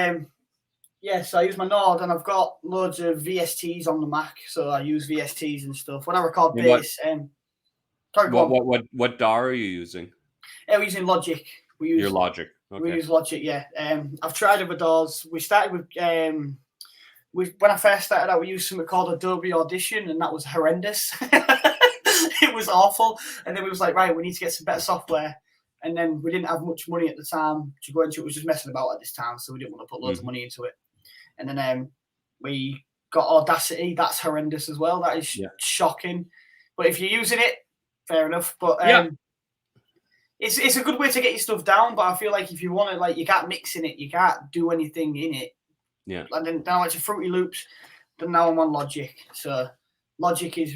so I use my Nord, and I've got loads of VSTs on the Mac, so I use VSTs and stuff. When I record bass, Sorry, go on. What DAW are you using? We're using Logic. Your Logic. Okay. We use Logic, yeah. I've tried other DAWs. We started with when I first started out, we used something called Adobe Audition, and that was horrendous. It was awful. And then we was like, right, we need to get some better software. And then we didn't have much money at the time to go into it. It was just messing about at this time, so we didn't want to put loads of money into it. And then we got Audacity. That's horrendous as well. That is shocking. But if you're using it, fair enough. But it's a good way to get your stuff down. But I feel like if you want to, like, you can't mix in it. You can't do anything in it. Yeah. And then now it's a Fruity Loops. But now I'm on Logic. So Logic is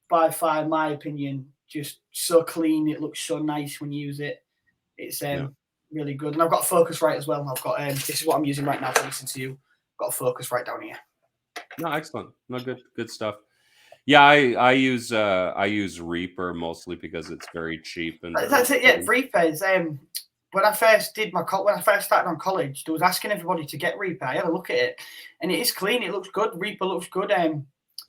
by far, in my opinion, just so clean. It looks so nice when you use it. It's really good. And I've got Focusrite as well. I've got this is what I'm using right now to listen to you. Got Focusrite down here. No, excellent. No, good stuff. Yeah, I use Reaper mostly because it's very cheap and that's it. Yeah, Reaper is when I first started on college, they was asking everybody to get Reaper. I had a look at it, and it is clean. It looks good. Reaper looks good. I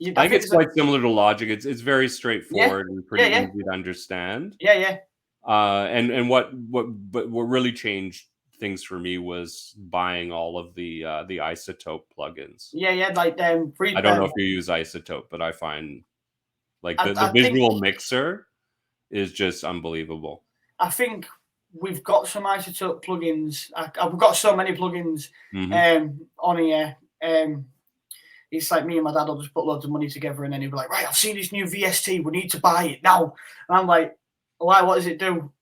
think it's quite similar to Logic. It's very straightforward and pretty easy to understand. Yeah. And what really changed things for me was buying all of the Isotope plugins. Yeah, like Reaper. I don't know if you use Isotope, but I find like the visual mixer is just unbelievable. I think we've got some Isotope plugins. I've got so many plugins on here. It's like me and my dad will just put loads of money together, and then he'll be like, right, I've seen this new VST. We need to buy it now. And I'm like, why? What does it do?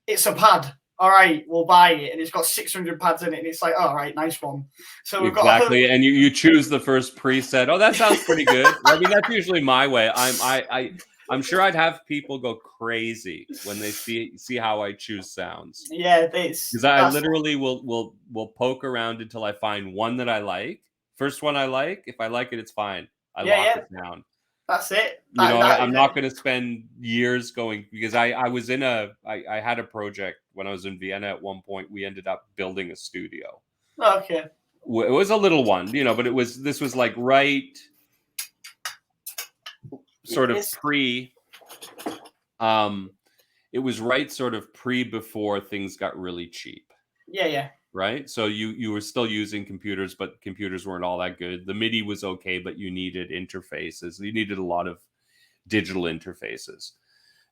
It's a pad. All right, we'll buy it. And it's got 600 pads in it. And it's like, all right, nice one. So we've got and you choose the first preset. Oh, that sounds pretty good. I mean, that's usually my way. I'm sure I'd have people go crazy when they see how I choose sounds. Yeah, because I literally will poke around until I find one that I like. First one I like. If I like it, it's fine. I lock it down. That's it. I'm not going to spend years going, because I had a project when I was in Vienna at one point. We ended up building a studio. Okay. It was a little one, but this was like right sort of pre. It was right sort of before things got really cheap. Yeah. Right. So you were still using computers, but computers weren't all that good. The MIDI was okay, but you needed interfaces. You needed a lot of digital interfaces.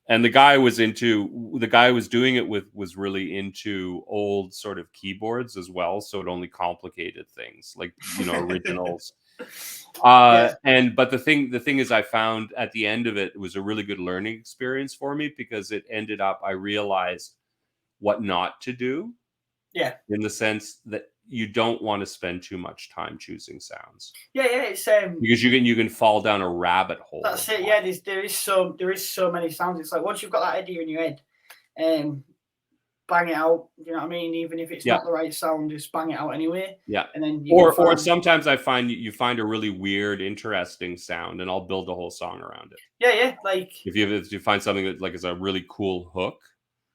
And the guy was doing it with was really into old sort of keyboards as well. So it only complicated things, like, originals. But the thing is, I found at the end of it was a really good learning experience for me, because it ended up, I realized what not to do. Yeah. In the sense that you don't want to spend too much time choosing sounds. Yeah, it's because you can fall down a rabbit hole. That's it. Yeah, there is so many sounds. It's like, once you've got that idea in your head, bang it out. You know what I mean? Even if it's not the right sound, just bang it out anyway. Yeah. And then or sometimes I find you find a really weird, interesting sound, and I'll build a whole song around it. Yeah. Like if you find something that like is a really cool hook.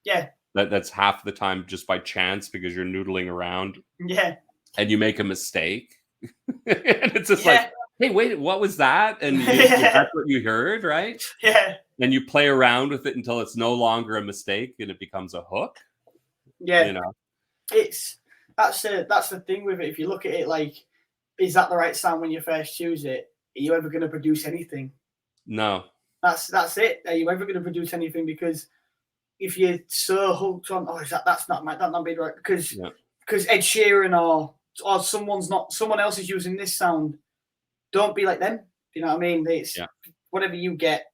Yeah. That's half the time just by chance, because you're noodling around. Yeah. And you make a mistake. And it's just like, hey, wait, what was that? And that's what you heard, right? Yeah. And you play around with it until it's no longer a mistake and it becomes a hook. Yeah. That's the thing with it. If you look at it like, is that the right sound when you first choose it? Are you ever going to produce anything? No. That's it. Are you ever going to produce anything? Because if you're so hooked on, that's not made right, because Ed Sheeran or someone else is using this sound, don't be like them. You know what I mean? It's whatever you get.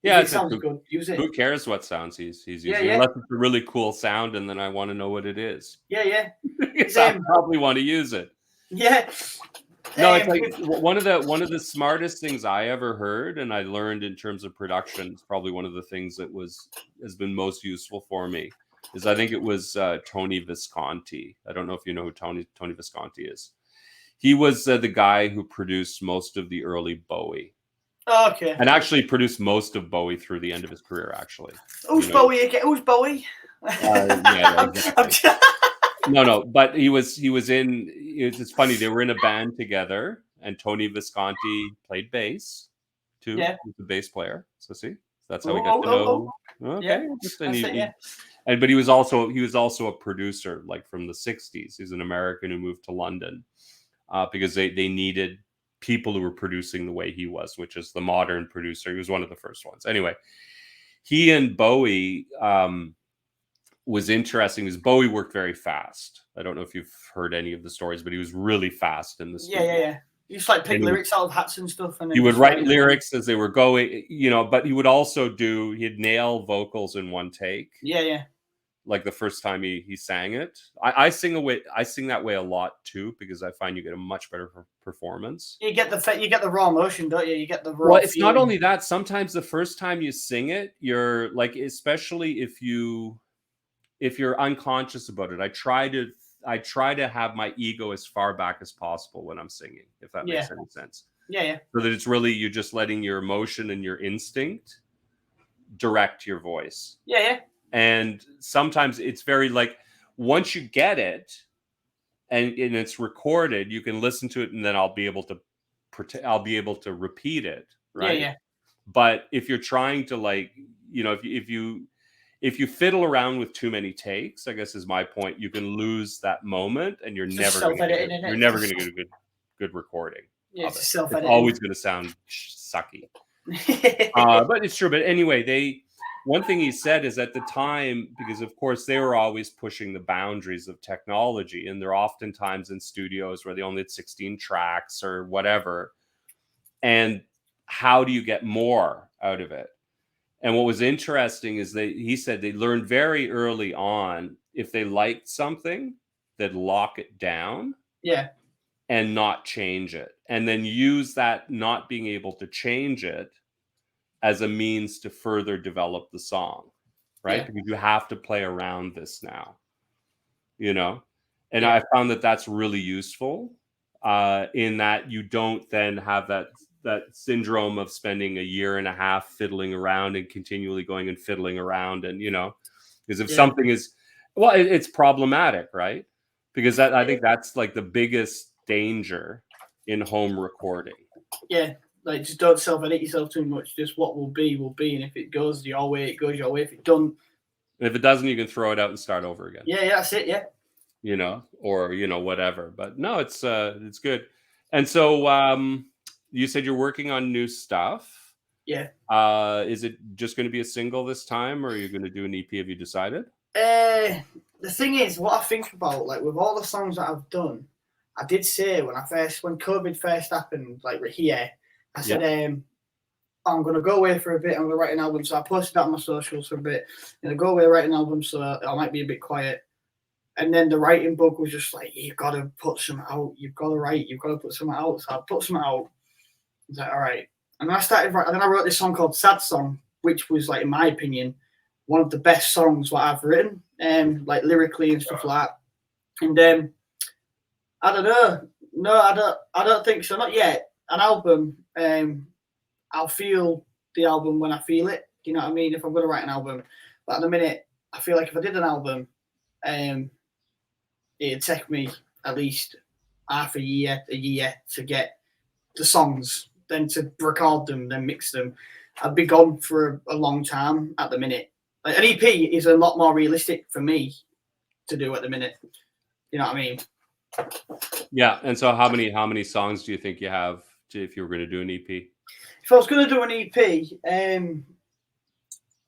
Yeah, it sounds good. Use it. Who cares what sounds he's using? Unless it's a really cool sound, and then I want to know what it is. Yeah. I probably want to use it. Yeah. No, it's like one of the smartest things I ever heard, and I learned in terms of production. It's probably one of the things that has been most useful for me. Is I think it was Tony Visconti. I don't know if you know who Tony Visconti is. He was the guy who produced most of the early Bowie. Oh, okay. And actually produced most of Bowie through the end of his career. Actually. Who's Bowie again? Who's Bowie? Exactly. No, but he was in. It's funny, they were in a band together, and Tony Visconti played bass too. Yeah, he's a bass player. So see, That's how we got Oh, to oh, oh, know. oh. Yeah, Okay, that's it. Yeah. and but he was also a producer, like from the '60s. He's an American who moved to London because they needed people who were producing the way he was, which is the modern producer. He was one of the first ones. Anyway, he and Bowie was interesting because Bowie worked very fast. I don't know if you've heard any of the stories, but he was really fast in the Yeah, yeah, studio. yeah. He just like pick And lyrics out of hats and stuff, and he then would just write it. lyrics as they were going, but he would also he'd nail vocals in one take. Yeah, yeah. Like the first time he sang it. I sing that way a lot too, because I find you get a much better performance. You get the raw emotion, don't you? You get the raw. Well, it's feeling. not only that. Sometimes the first time you sing it, you're like, especially if you're unconscious about it. I try to have my ego as far back as possible when I'm singing, if that makes any sense. Yeah, yeah. So that it's really you're just letting your emotion and your instinct direct your voice. Yeah, yeah. And sometimes it's very like once you get it and it's recorded, you can listen to it and then I'll be able to repeat it, right? Yeah, yeah. But if you're trying to if you fiddle around with too many takes, I guess is my point, you can lose that moment and you're never going to get a good recording. Yeah, it's It's always going to sound sucky. But it's true. But anyway, one thing he said is at the time, because of course they were always pushing the boundaries of technology, and they're oftentimes in studios where they only had 16 tracks or whatever. And how do you get more out of it? And what was interesting is he said they learned very early on, if they liked something, they'd lock it down. Yeah. And not change it. And then use that not being able to change it as a means to further develop the song, right? Yeah. Because you have to play around this now, And I found that that's really useful in that you don't then have that syndrome of spending a year and a half fiddling around and continually going and fiddling around. And, because if something is, well, it's problematic, right? Because I think that's like the biggest danger in home recording. Yeah. Like, just don't self-edit yourself too much. Just what will be, and if it goes your way, it goes your way. If it doesn't, and if it doesn't, you can throw it out and start over again. Yeah, that's it. Yeah. Or whatever. But no, it's good. And so you said you're working on new stuff. Yeah. Is it just going to be a single this time, or are you going to do an EP? Have you decided? The thing is, what I think about, like, with all the songs that I've done, I did say when COVID first happened, like here, I said, I'm going to go away for a bit. I'm going to write an album. So I posted that on my socials for a bit. I'm going to go away, write an album, so I might be a bit quiet. And then the writing bug was just like, you've got to put something out. You've got to write. You've got to put something out. So I put something out. I was like, all right. And then I started writing. And then I wrote this song called Sad Song, which was, like, in my opinion, one of the best songs what I've written, like lyrically and stuff like that. And I don't know. No, I don't think so. Not yet. An album, I'll feel the album when I feel it. Do you know what I mean? If I'm going to write an album. But at the minute, I feel like if I did an album, it'd take me at least a year to get the songs, then to record them, then mix them. I'd be gone for a long time at the minute. Like, an EP is a lot more realistic for me to do at the minute. You know what I mean? Yeah. And so how many songs do you think you have if you were going to do an EP? If I was going to do an EP,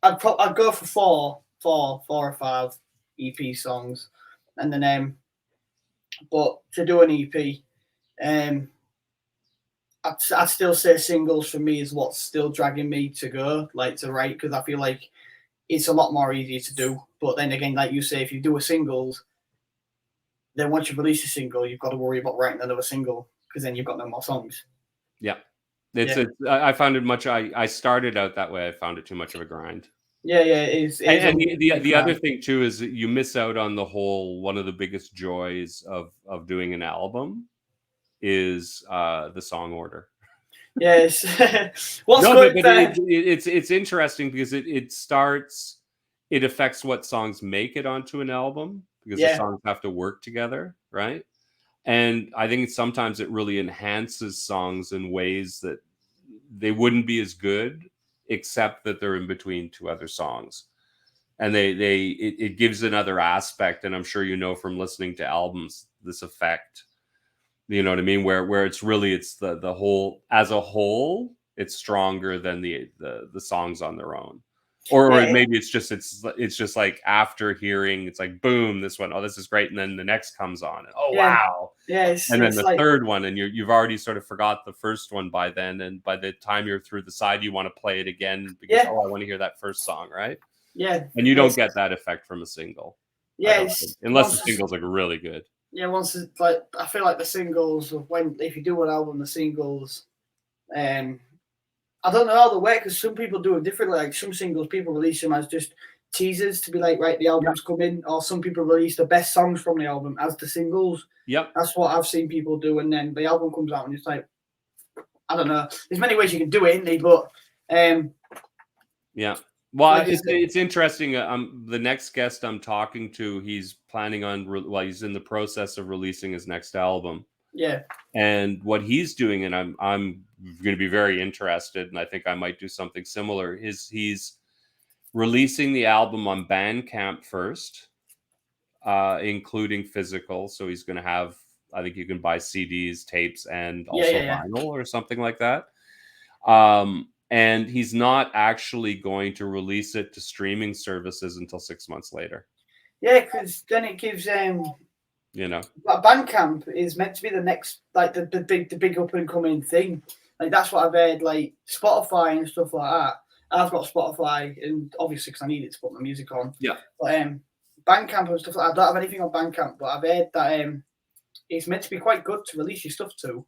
I'd go for four or five EP songs, and then but to do an EP, I'd still say singles for me is what's still dragging me to go, like, to write, because I feel like it's a lot more easier to do. But then again, like you say, if you do a singles, then once you release a single, you've got to worry about writing another single, because then you've got no more songs. Yeah. I found it much. I started out that way. I found it too much of a grind. Yeah, it is. And the other thing too is that you miss out on one of the biggest joys of doing an album is the song order. Yes. It's interesting because it affects what songs make it onto an album, because the songs have to work together, right? And I think sometimes it really enhances songs in ways that they wouldn't be as good except that they're in between two other songs. And it gives another aspect, and I'm sure you know from listening to albums this effect. You know what I mean? Where it's really the whole as a whole, it's stronger than the songs on their own. Or Yeah, maybe it's just like after hearing, it's like boom, this one, oh, this is great, and then the next comes on, and oh yeah, wow, yeah. and then It's the like, third one, and you've already sort of forgot the first one by then, and by the time you're through the side, you want to play it again because yeah, oh, I want to hear that first song, right? yeah. And you don't It's, get that effect from a single, I yeah, don't think, it's unless the single's like really good. Yeah, once it's like, I feel like the singles, when if you do an album, the singles, I don't know how they work because some people do it differently. Like some singles, people release them as just teasers to be like, right, the album's coming, or some people release the best songs from the album as the singles. Yep. That's what I've seen people do, and then the album comes out, and it's like, I don't know. There's many ways you can do it, isn't there? But yeah. Well, like it's interesting. The next guest I'm talking to, he's planning on, he's in the process of releasing his next album. Yeah. And what he's doing, and I'm going to be very interested, and I think I might do something similar, is he's releasing the album on Bandcamp first, including physical. So he's going to have, I think you can buy CDs, tapes, and also vinyl or something like that. And he's not actually going to release it to streaming services until 6 months later. Yeah, because then it gives you know, Bandcamp is meant to be the next, like the big up and coming thing. Like that's what I've heard. Like Spotify and stuff like that. I've got Spotify, and obviously because I need it to put my music on. Yeah. But Bandcamp and stuff like that, I don't have anything on Bandcamp, but I've heard that it's meant to be quite good to release your stuff to.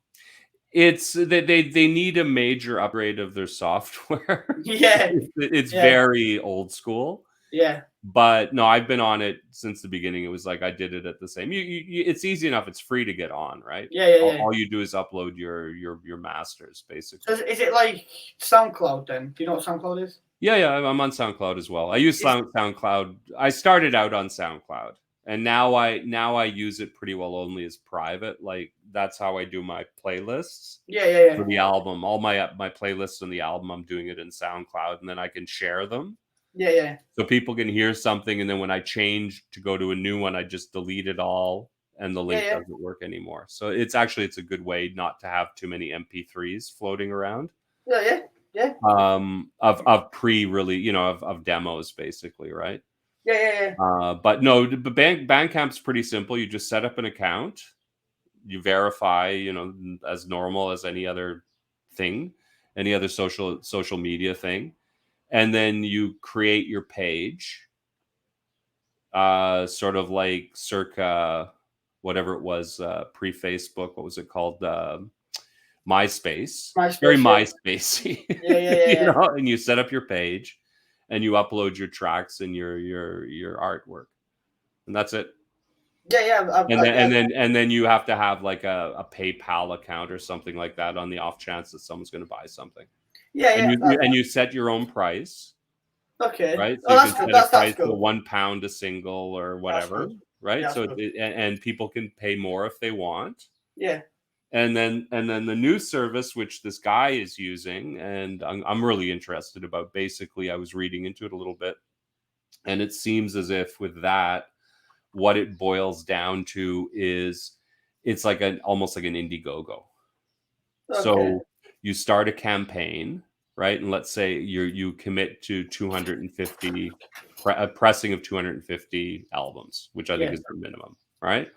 It's they need a major upgrade of their software. Yeah, it's very old school. Yeah, but no, I've been on it since the beginning. It was like I did it at the same. It's easy enough. It's free to get on, right? Yeah. All you do is upload your masters, basically. So is it like SoundCloud then? Do you know what SoundCloud is? Yeah, I'm on SoundCloud as well. I use SoundCloud. I started out on SoundCloud, and now I use it pretty well only as private. Like that's how I do my playlists. Yeah. For the album, all my playlists on the album, I'm doing it in SoundCloud, and then I can share them. Yeah. So people can hear something, and then when I change to go to a new one, I just delete it all, and the link doesn't work anymore. So it's a good way not to have too many MP3s floating around. Yeah. Of pre-release, of demos, basically, right? Yeah. But no, Bandcamp's pretty simple. You just set up an account, you verify, as normal as any other thing, any other social media thing. And then you create your page, sort of like circa whatever it was, pre-Facebook. What was it called? MySpace. Very MySpace-y. Yeah. And you set up your page, and you upload your tracks and your artwork, and that's it. Yeah. And then you have to have like a PayPal account or something like that on the off chance that someone's going to buy something. Yeah. And you set your own price. Okay. Right. So Oh, you can set a price for £1 a single or whatever. Right. Yeah, so and people can pay more if they want. Yeah. And then the new service, which this guy is using, and I'm really interested about. Basically, I was reading into it a little bit, and it seems as if with that, what it boils down to is it's like almost like an Indiegogo. Okay. So you start a campaign, right? And let's say you commit to 250 pressing of 250 albums, which I think is the minimum, right?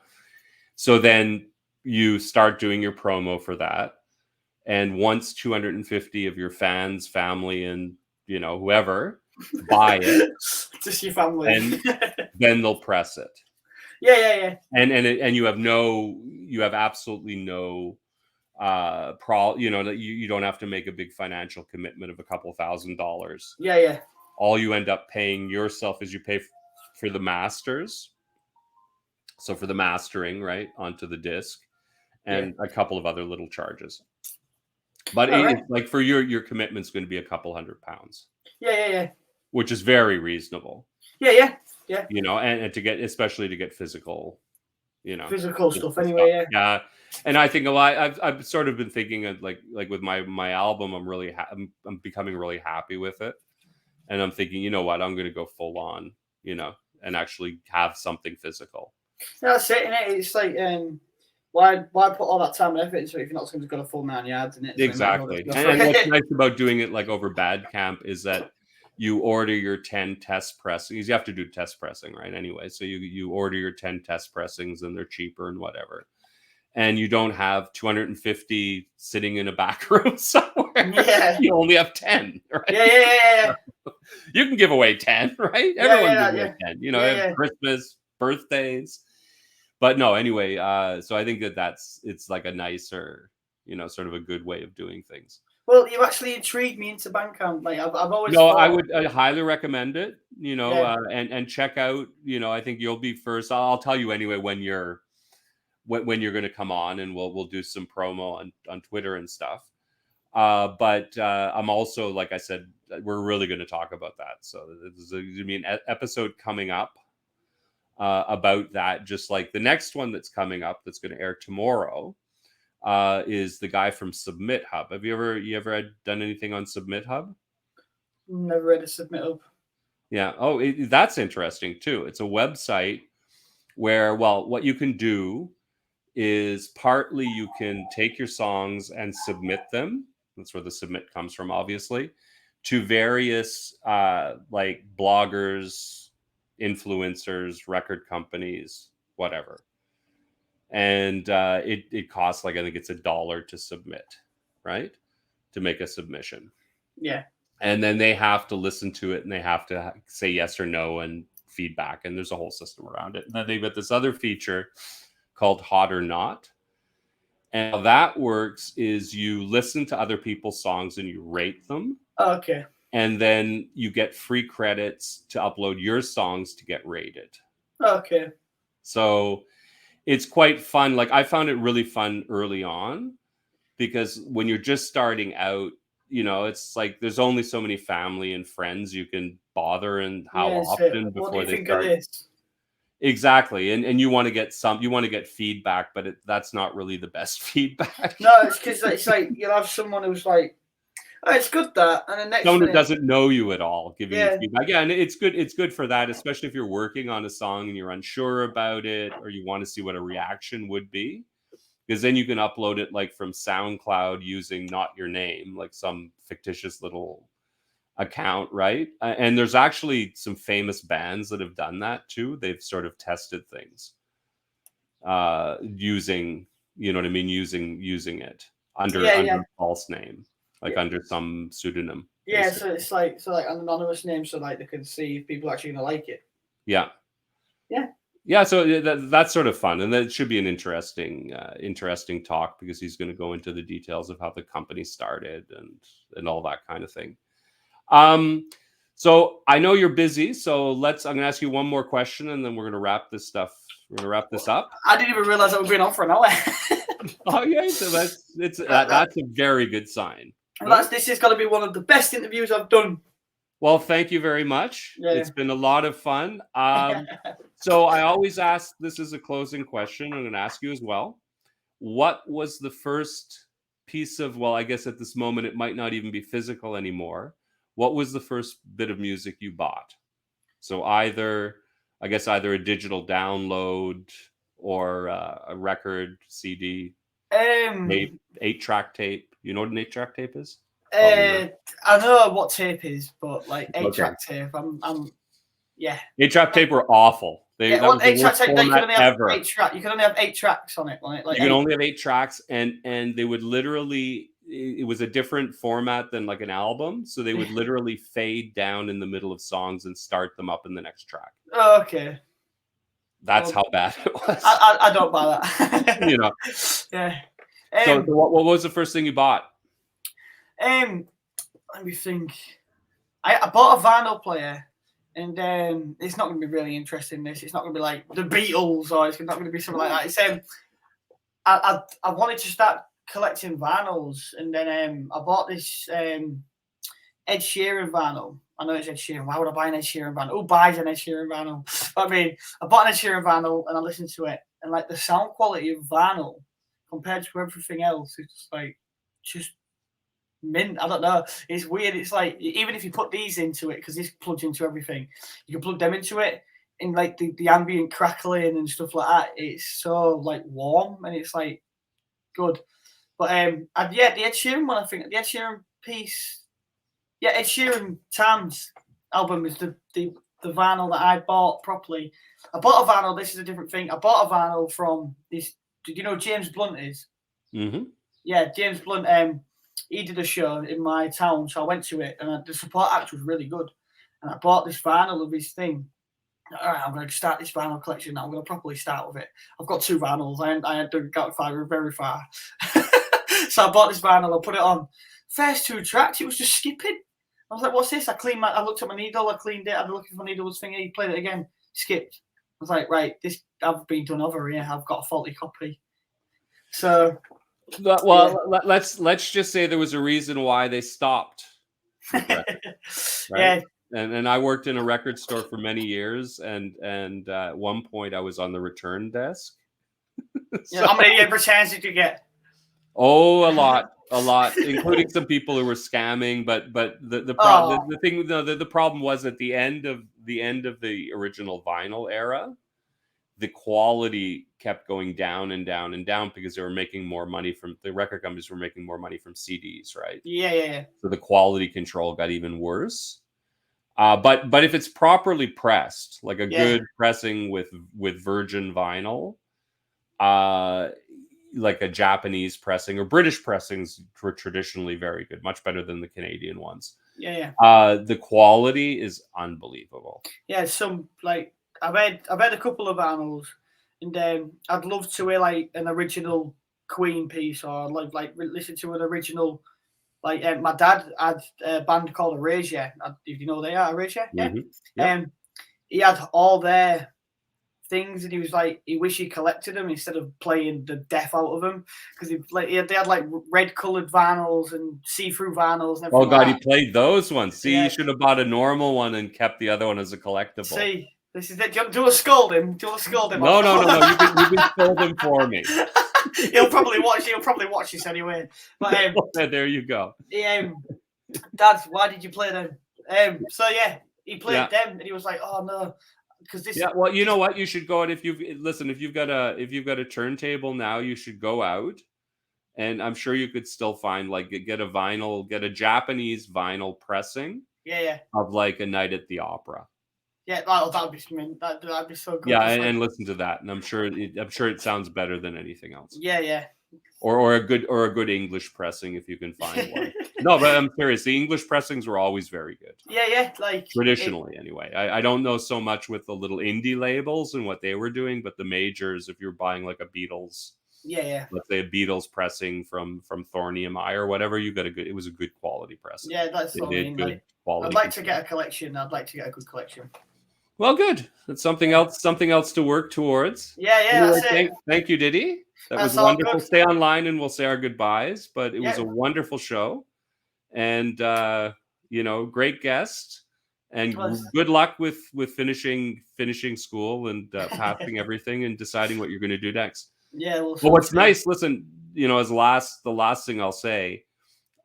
So then you start doing your promo for that, and once 250 of your fans, family, and whoever buy it, just your family, and then they'll press it. Yeah. And you have absolutely no you don't have to make a big financial commitment of a couple $1,000. Yeah. All you end up paying yourself is you pay for the masters. So for the mastering, right, onto the disc, and a couple of other little charges. But it's like for your commitment's going to be a couple £100. Yeah. Which is very reasonable. Yeah. And especially to get physical, you know, physical stuff physical anyway. stuff. Yeah. And I think a lot. I've sort of been thinking of like with my album, I'm becoming really happy with it, and I'm thinking, you know what, I'm going to go full on, you know, and actually have something physical. That's it, innit? It's like, why put all that time and effort into it if you're not going to go the full 9 yards, innit? Exactly. And what's nice about doing it like over Bandcamp is that you order your 10 test pressings. You have to do test pressing, right? Anyway, so you order your 10 test pressings and they're cheaper and whatever. And you don't have 250 sitting in a back room somewhere. Yeah. You only have 10, right? Yeah. You can give away 10, right? Everyone gives away 10. You know, Christmas, birthdays. But no, anyway, so I think it's like a nicer, you know, sort of a good way of doing things. Well, you actually intrigued me into Bandcamp. Like I've always I would highly recommend it, you know, and check out, you know, I think you'll be first. I'll tell you anyway when you're going to come on, and we'll do some promo on Twitter and stuff. But I'm also, like I said, we're really going to talk about that. So there's an episode coming up about that, just like the next one that's coming up that's going to air tomorrow is the guy from SubmitHub. Have you ever done anything on SubmitHub? Never read a SubmitHub. Yeah. Oh, that's interesting too. It's a website where, well, what you can do is partly you can take your songs and submit them. That's where the submit comes from, obviously, to various like bloggers, influencers, record companies, whatever. And it costs, like, I think it's $1 to submit, right? To make a submission. Yeah. And then they have to listen to it and they have to say yes or no and feedback. And there's a whole system around it. And then they've got this other feature called Hot or Not. And how that works is you listen to other people's songs and you rate them. Okay. And then you get free credits to upload your songs to get rated. Okay. So it's quite fun. Like, I found it really fun early on because when you're just starting out, you know, it's like there's only so many family and friends you can bother, and how often before they start. Exactly. And you want to get feedback, but that's not really the best feedback. No, it's because it's like you'll have someone who's like, oh, it's good that, and the next someone who doesn't know you at all giving you feedback. Yeah, and it's good for that, especially if you're working on a song and you're unsure about it, or you want to see what a reaction would be, because then you can upload it like from SoundCloud using not your name, like some fictitious little account, right? And there's actually some famous bands that have done that too. They've sort of tested things using, you know what I mean, using it under a false name, like under some pseudonym. Yeah, so it's like an anonymous name, so like they can see if people are actually gonna like it. Yeah. So that's sort of fun, and that should be an interesting talk, because he's going to go into the details of how the company started and all that kind of thing. So I know you're busy, so I'm going to ask you one more question, and then we're going to wrap this up. I didn't even realize I was going on for an hour. Oh yeah, so that's a very good sign. This is going to be one of the best interviews I've done. Well, thank you very much. Yeah. It's been a lot of fun. So I always ask, this is a closing question. I'm going to ask you as well. What was the first piece of, well, I guess at this moment, it might not even be physical anymore. What was the first bit of music you bought? So either a digital download or a record, CD, 8-track tape. You know what an 8-track tape is? I know what tape is, but like 8-track tape, I'm 8-track tape were awful. 8-track tape, you can only have 8 tracks. You can only have 8 tracks on it. Like you can only have 8 tracks, and they would literally, it was a different format than like an album, so they would literally fade down in the middle of songs and start them up in the next track. Oh, okay. That's how bad it was. I don't buy that. You know. Yeah. So what was the first thing you bought? Let me think. I bought a vinyl player, and it's not going to be really interesting. It's not going to be like the Beatles, or it's not going to be something like that. It's I wanted to start collecting vinyls, and then I bought this Ed Sheeran vinyl. I know it's Ed Sheeran. Why would I buy an Ed Sheeran vinyl? Who buys an Ed Sheeran vinyl? But I mean, I bought an Ed Sheeran vinyl and I listened to it, and like the sound quality of vinyl compared to everything else is just like just mint. I don't know. It's weird. It's like even if you put these into it, because this plugs into everything, you can plug them into it, and like the ambient crackling and stuff like that. It's so like warm and it's like good. But and yeah, the Ed Sheeran one. I think the Ed Sheeran piece. Yeah, Ed Sheeran Times album is the vinyl that I bought properly. I bought a vinyl. This is a different thing. I bought a vinyl from this. Did you know James Blunt is? Mm-hmm. Yeah, James Blunt. He did a show in my town, so I went to it, and the support act was really good. And I bought this vinyl of his thing. All right, I'm going to start this vinyl collection now. I'm going to properly start with it. I've got 2 vinyls. I had to go very far. So I bought this vinyl. I put it on. First 2 tracks, it was just skipping. I was like, "What's this?" I looked at my needle. I cleaned it. I looked if my needle was thingy. Played it again. Skipped. I was like, "Right, this I've been done over here. I've got a faulty copy." So, well, yeah. let's just say there was a reason why they stopped. Right? Yeah. And I worked in a record store for many years, and at one point I was on the return desk. So, how many returns did you get? Oh, a lot, including some people who were scamming. But the problem was at the end of the original vinyl era, the quality kept going down and down and down because they were making more money from the record companies were making more money from CDs, right? Yeah. So the quality control got even worse. But if it's properly pressed, like a good pressing with virgin vinyl, like a Japanese pressing or British pressings were traditionally very good, much better than the Canadian ones. Yeah. The quality is unbelievable. Yeah, some like I've had a couple of vinyls, and I'd love to hear like an original Queen piece, or like listen to an original. Like my dad had a band called Erasure. If you know they are Erasure, yeah. Mm-hmm. Yep. He had all their things, and he was like, he wished he collected them instead of playing the death out of them, because they had like red colored vinyls and see-through vinyls. And oh God, like he played those ones. See, you should have bought a normal one and kept the other one as a collectible. See, this is it. Do you want to scold him? No. You can scold him for me. He'll probably watch this anyway. But there you go. Dad, why did you play them? So yeah, he played them, and he was like, "Oh no." Because this well, you know what, you should go, and if you've got a turntable now, you should go out, and I'm sure you could still find like get a Japanese vinyl pressing of like A Night at the Opera. Yeah, that'd be so good. Yeah, and listen to that, and I'm sure it sounds better than anything else. Yeah. Or a good English pressing if you can find one. No, but I'm serious. The English pressings were always very good. Yeah, like traditionally anyway. I don't know so much with the little indie labels and what they were doing, but the majors, if you're buying like a Beatles, let's say a Beatles pressing from Thorny and I or whatever, it was a good quality pressing. Yeah, that's what I mean. Like, quality. I'd like to get a collection. I'd like to get a good collection. Well, good. That's something else to work towards. Yeah, anyway, that's it. Thank you, Diddie. That was wonderful. Good. Stay online and we'll say our goodbyes. But it was a wonderful show, and great guest. And good luck with finishing school and passing everything and deciding what you're going to do next. Yeah. Well, what's nice, listen, as the last thing I'll say,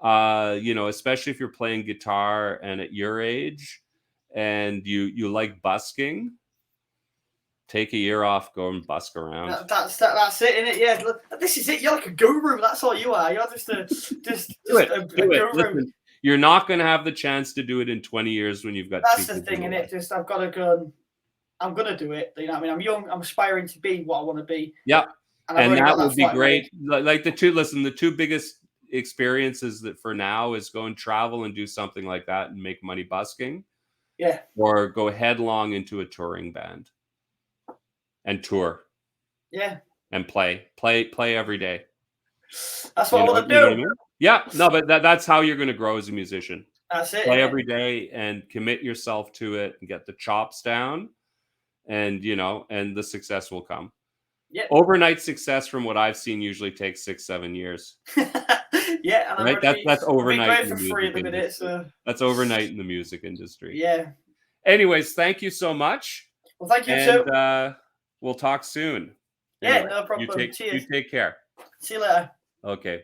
especially if you're playing guitar and at your age, and you like busking, take a year off, go and busk around. That's it, isn't it? Yeah, this is it. You're like a guru. That's all you are. You're just a guru. Listen, you're not going to have the chance to do it in 20 years when you've got. That's the thing, isn't it? Just I've got to go. I'm going to do it. You know what I mean? I'm young. I'm aspiring to be what I want to be. Yeah, and that would be great. Like the two biggest experiences that for now is go and travel and do something like that and make money busking. Yeah. Or go headlong into a touring band and tour. Yeah. And play every day. That's what I want to do. I mean? Yeah. No, but that's how you're going to grow as a musician. That's it. Play every day and commit yourself to it and get the chops down, and and the success will come. Yeah. Overnight success, from what I've seen, usually takes 6-7 years. Yeah, and right. That's overnight for free at the minute. So that's overnight in the music industry. Yeah. Anyways, thank you so much. Well, thank you too. We'll talk soon. Yeah, Anyway, no problem. you Cheers. take care. See you later. Okay.